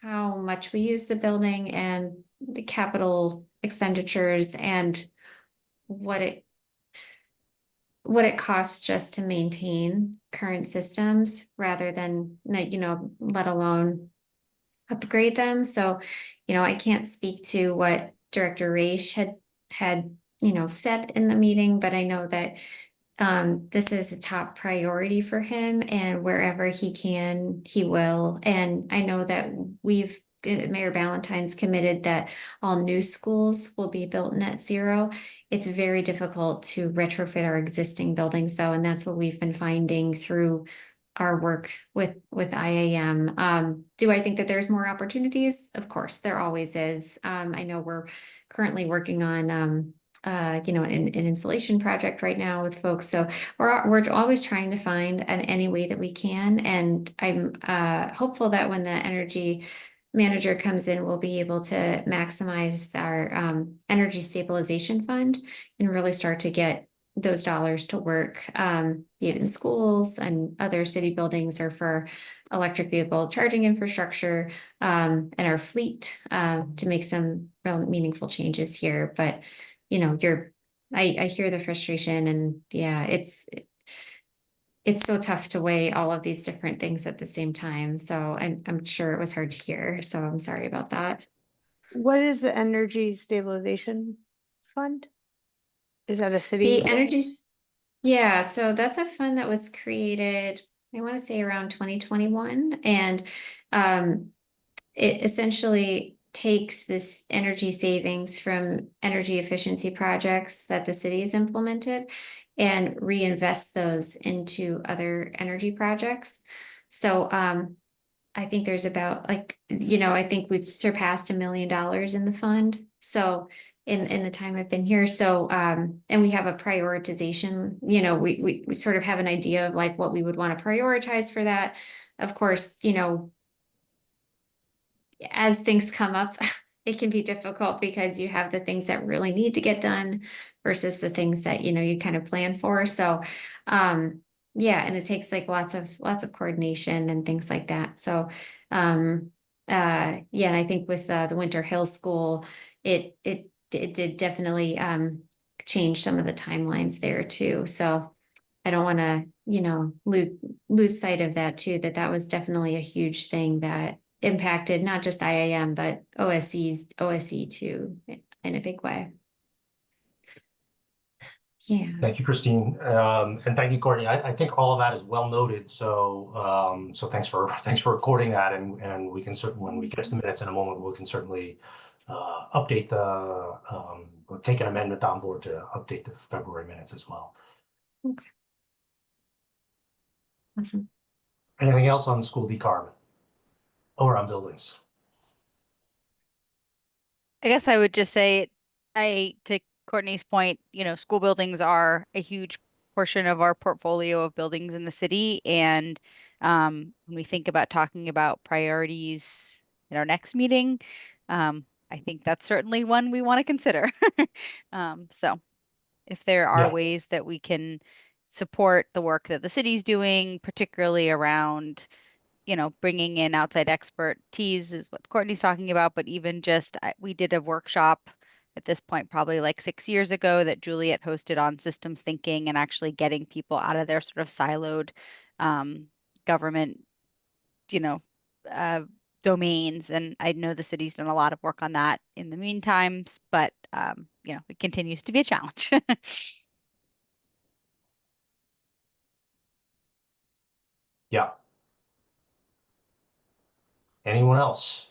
Speaker 6: how much we use the building and the capital expenditures and what it costs just to maintain current systems rather than, let alone upgrade them. So, I can't speak to what Director Raish had said in the meeting, but I know that this is a top priority for him, and wherever he can, he will. And I know that Mayor Ballantyne's committed that all new schools will be built net zero. It's very difficult to retrofit our existing buildings though, and that's what we've been finding through our work with IAM. Do I think that there's more opportunities? Of course, there always is. I know we're currently working on an insulation project right now with folks. So we're always trying to find any way that we can. And I'm hopeful that when the energy manager comes in, we'll be able to maximize our energy stabilization fund and really start to get those dollars to work, be it in schools and other city buildings or for electric vehicle charging infrastructure and our fleet to make some real meaningful changes here. But I hear the frustration, and yeah, it's so tough to weigh all of these different things at the same time. So I'm sure it was hard to hear. So I'm sorry about that.
Speaker 4: What is the Energy Stabilization Fund? Is that a city?
Speaker 6: The energy, yeah, so that's a fund that was created, I want to say around 2021. And it essentially takes this energy savings from energy efficiency projects that the city has implemented and reinvest those into other energy projects. So I think there's about I think we've surpassed $1 million in the fund. So in the time I've been here. So and we have a prioritization, we sort of have an idea of like what we would want to prioritize for that. Of course, as things come up, it can be difficult because you have the things that really need to get done versus the things that, you kind of plan for. So, yeah, and it takes like lots of coordination and things like that. So, yeah, and I think with the Winter Hill School, it did definitely change some of the timelines there too. So I don't want to, lose sight of that too, that was definitely a huge thing that impacted not just IAM, but OSE too, in a big way. Yeah.
Speaker 1: Thank you, Christine. And thank you, Courtney. I think all of that is well noted. So so thanks for recording that, and we can certainly, when we get to the minutes in a moment, we can certainly update or take an amendment on board to update the February minutes as well.
Speaker 6: Okay. Awesome.
Speaker 1: Anything else on school decarb or on buildings?
Speaker 5: I guess I would just say, to Courtney's point, school buildings are a huge portion of our portfolio of buildings in the city. And when we think about talking about priorities in our next meeting, I think that's certainly one we want to consider. So if there are
Speaker 1: Yeah.
Speaker 5: ways that we can support the work that the city's doing, particularly around, bringing in outside expertise is what Courtney's talking about, but even just, we did a workshop at this point, probably like 6 years ago, that Juliet hosted on systems thinking and actually getting people out of their sort of siloed government, domains. And I know the city's done a lot of work on that in the meantime, but it continues to be a challenge.
Speaker 1: Yeah. Anyone else?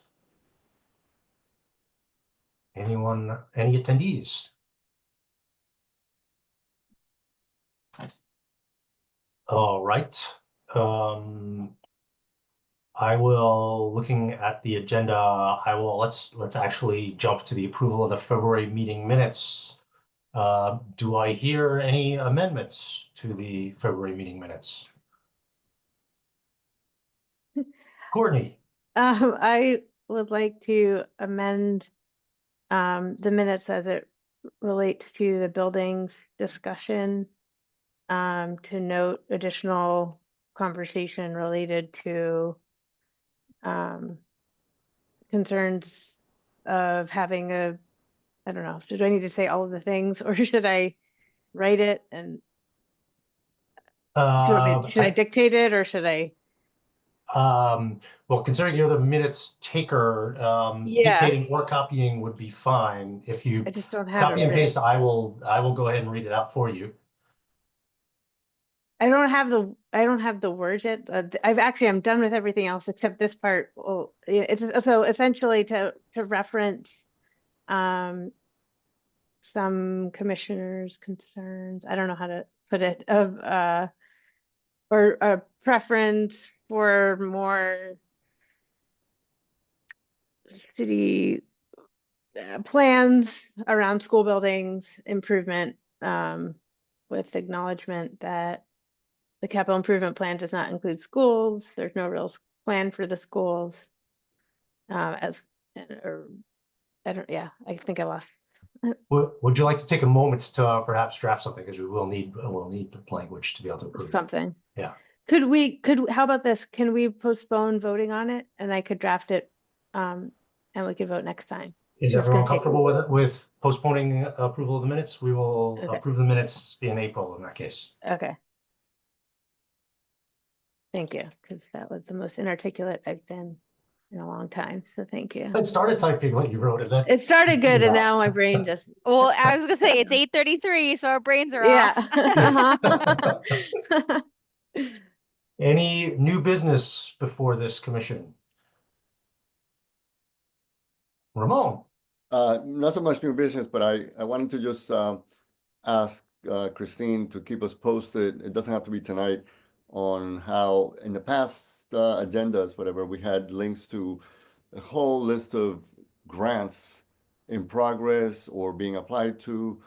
Speaker 1: Any attendees? All right. I will, looking at the agenda, let's actually jump to the approval of the February meeting minutes. Do I hear any amendments to the February meeting minutes? Courtney?
Speaker 4: I would like to amend the minutes as it relates to the buildings discussion, to note additional conversation related to concerns of having I don't know, so do I need to say all of the things, or should I write it and should I dictate it, or should I?
Speaker 1: Well, considering you're the minutes taker,
Speaker 4: Yeah.
Speaker 1: dictating or copying would be fine. If you
Speaker 4: I just don't have
Speaker 1: copy
Speaker 4: it
Speaker 1: and
Speaker 4: written.
Speaker 1: paste, I will go ahead and read it out for you.
Speaker 4: I don't have the words yet. I'm done with everything else except this part. Oh, it's so essentially to reference some commissioners' concerns. I don't know how to put it, of or a preference for more city plans around school buildings improvement, with acknowledgement that the capital improvement plan does not include schools. There's no real plan for the schools. I think I lost.
Speaker 1: Would you like to take a moment to perhaps draft something, because we'll need the language to be able to approve it.
Speaker 4: Something.
Speaker 1: Yeah.
Speaker 4: How about this? Can we postpone voting on it, and I could draft it, and we could vote next time?
Speaker 1: Is
Speaker 4: It's
Speaker 1: everyone
Speaker 4: gonna take-
Speaker 1: comfortable with postponing approval of the minutes? We will
Speaker 4: Okay.
Speaker 1: approve the minutes in April in that case.
Speaker 4: Okay. Thank you, because that was the most inarticulate I've been in a long time. So thank you.
Speaker 1: I started typing what you wrote, and then
Speaker 4: It started good, and
Speaker 1: Yeah.
Speaker 4: now my brain just.
Speaker 5: Well, I was gonna say it's 8:33, so our brains are
Speaker 4: Yeah.
Speaker 5: off.
Speaker 1: Any new business before this commission? Ramon?
Speaker 2: Not so much new business, but I wanted to just ask Christine to keep us posted. It doesn't have to be tonight, on how in the past agendas, whatever, we had links to a whole list of grants in progress or being applied to,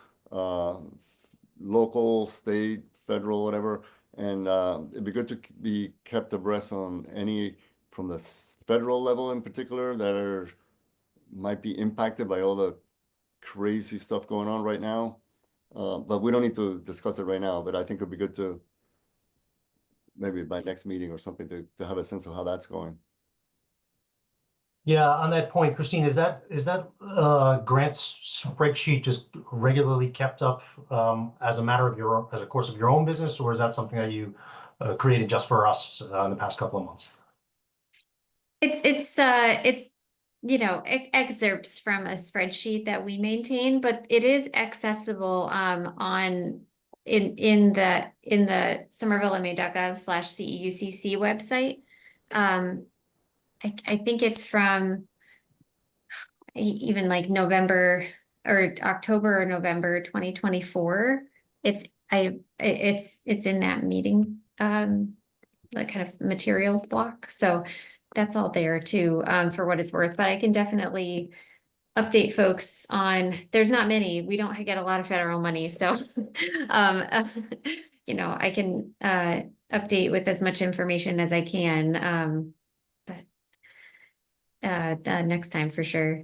Speaker 2: local, state, federal, whatever. And it'd be good to be kept abreast on any from the federal level in particular that might be impacted by all the crazy stuff going on right now. But we don't need to discuss it right now, but I think it'd be good to maybe by next meeting or something to have a sense of how that's going.
Speaker 1: Yeah, on that point, Christine, is that grants spreadsheet just regularly kept up as a matter of as a course of your own business, or is that something that you created just for us in the past couple of months?
Speaker 6: It's excerpts from a spreadsheet that we maintain, but it is accessible in the somervillema.gov/CEUCC website. I think it's from even like November or October or November 2024. It's in that meeting like kind of materials block. So that's all there too, for what it's worth. But I can definitely update folks on, there's not many, we don't get a lot of federal money. So I can update with as much information as I can. But next time for sure.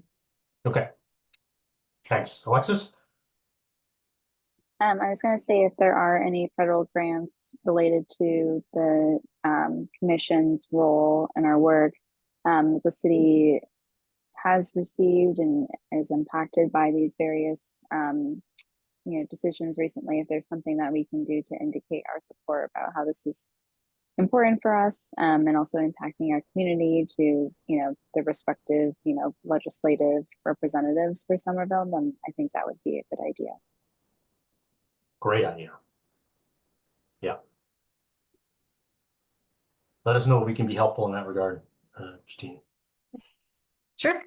Speaker 1: Okay. Thanks. Alexis?
Speaker 3: I was going to say if there are any federal grants related to the commission's role and our work, the city has received and is impacted by these various decisions recently. If there's something that we can do to indicate our support about how this is important for us, and also impacting our community to the respective legislative representatives for Somerville, then I think that would be a good idea.
Speaker 1: Great idea. Yeah. Let us know if we can be helpful in that regard, Justine.
Speaker 6: Sure.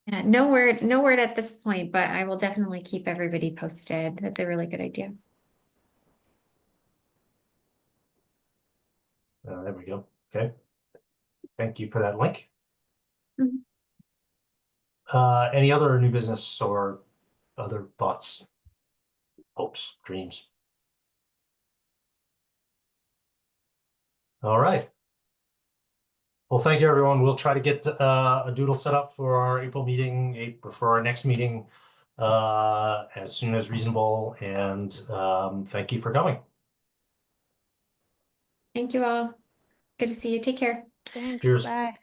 Speaker 6: Yeah, no word at this point, but I will definitely keep everybody posted. That's a really good idea.
Speaker 1: There we go. Okay. Thank you for that link.
Speaker 6: Mhm.
Speaker 1: Any other new business or other thoughts, hopes, dreams? All right. Well, thank you, everyone. We'll try to get a doodle set up for our April meeting, for our next meeting, as soon as reasonable. And thank you for coming.
Speaker 6: Thank you all. Good to see you. Take care.
Speaker 4: Thanks.
Speaker 1: Cheers.
Speaker 4: Bye.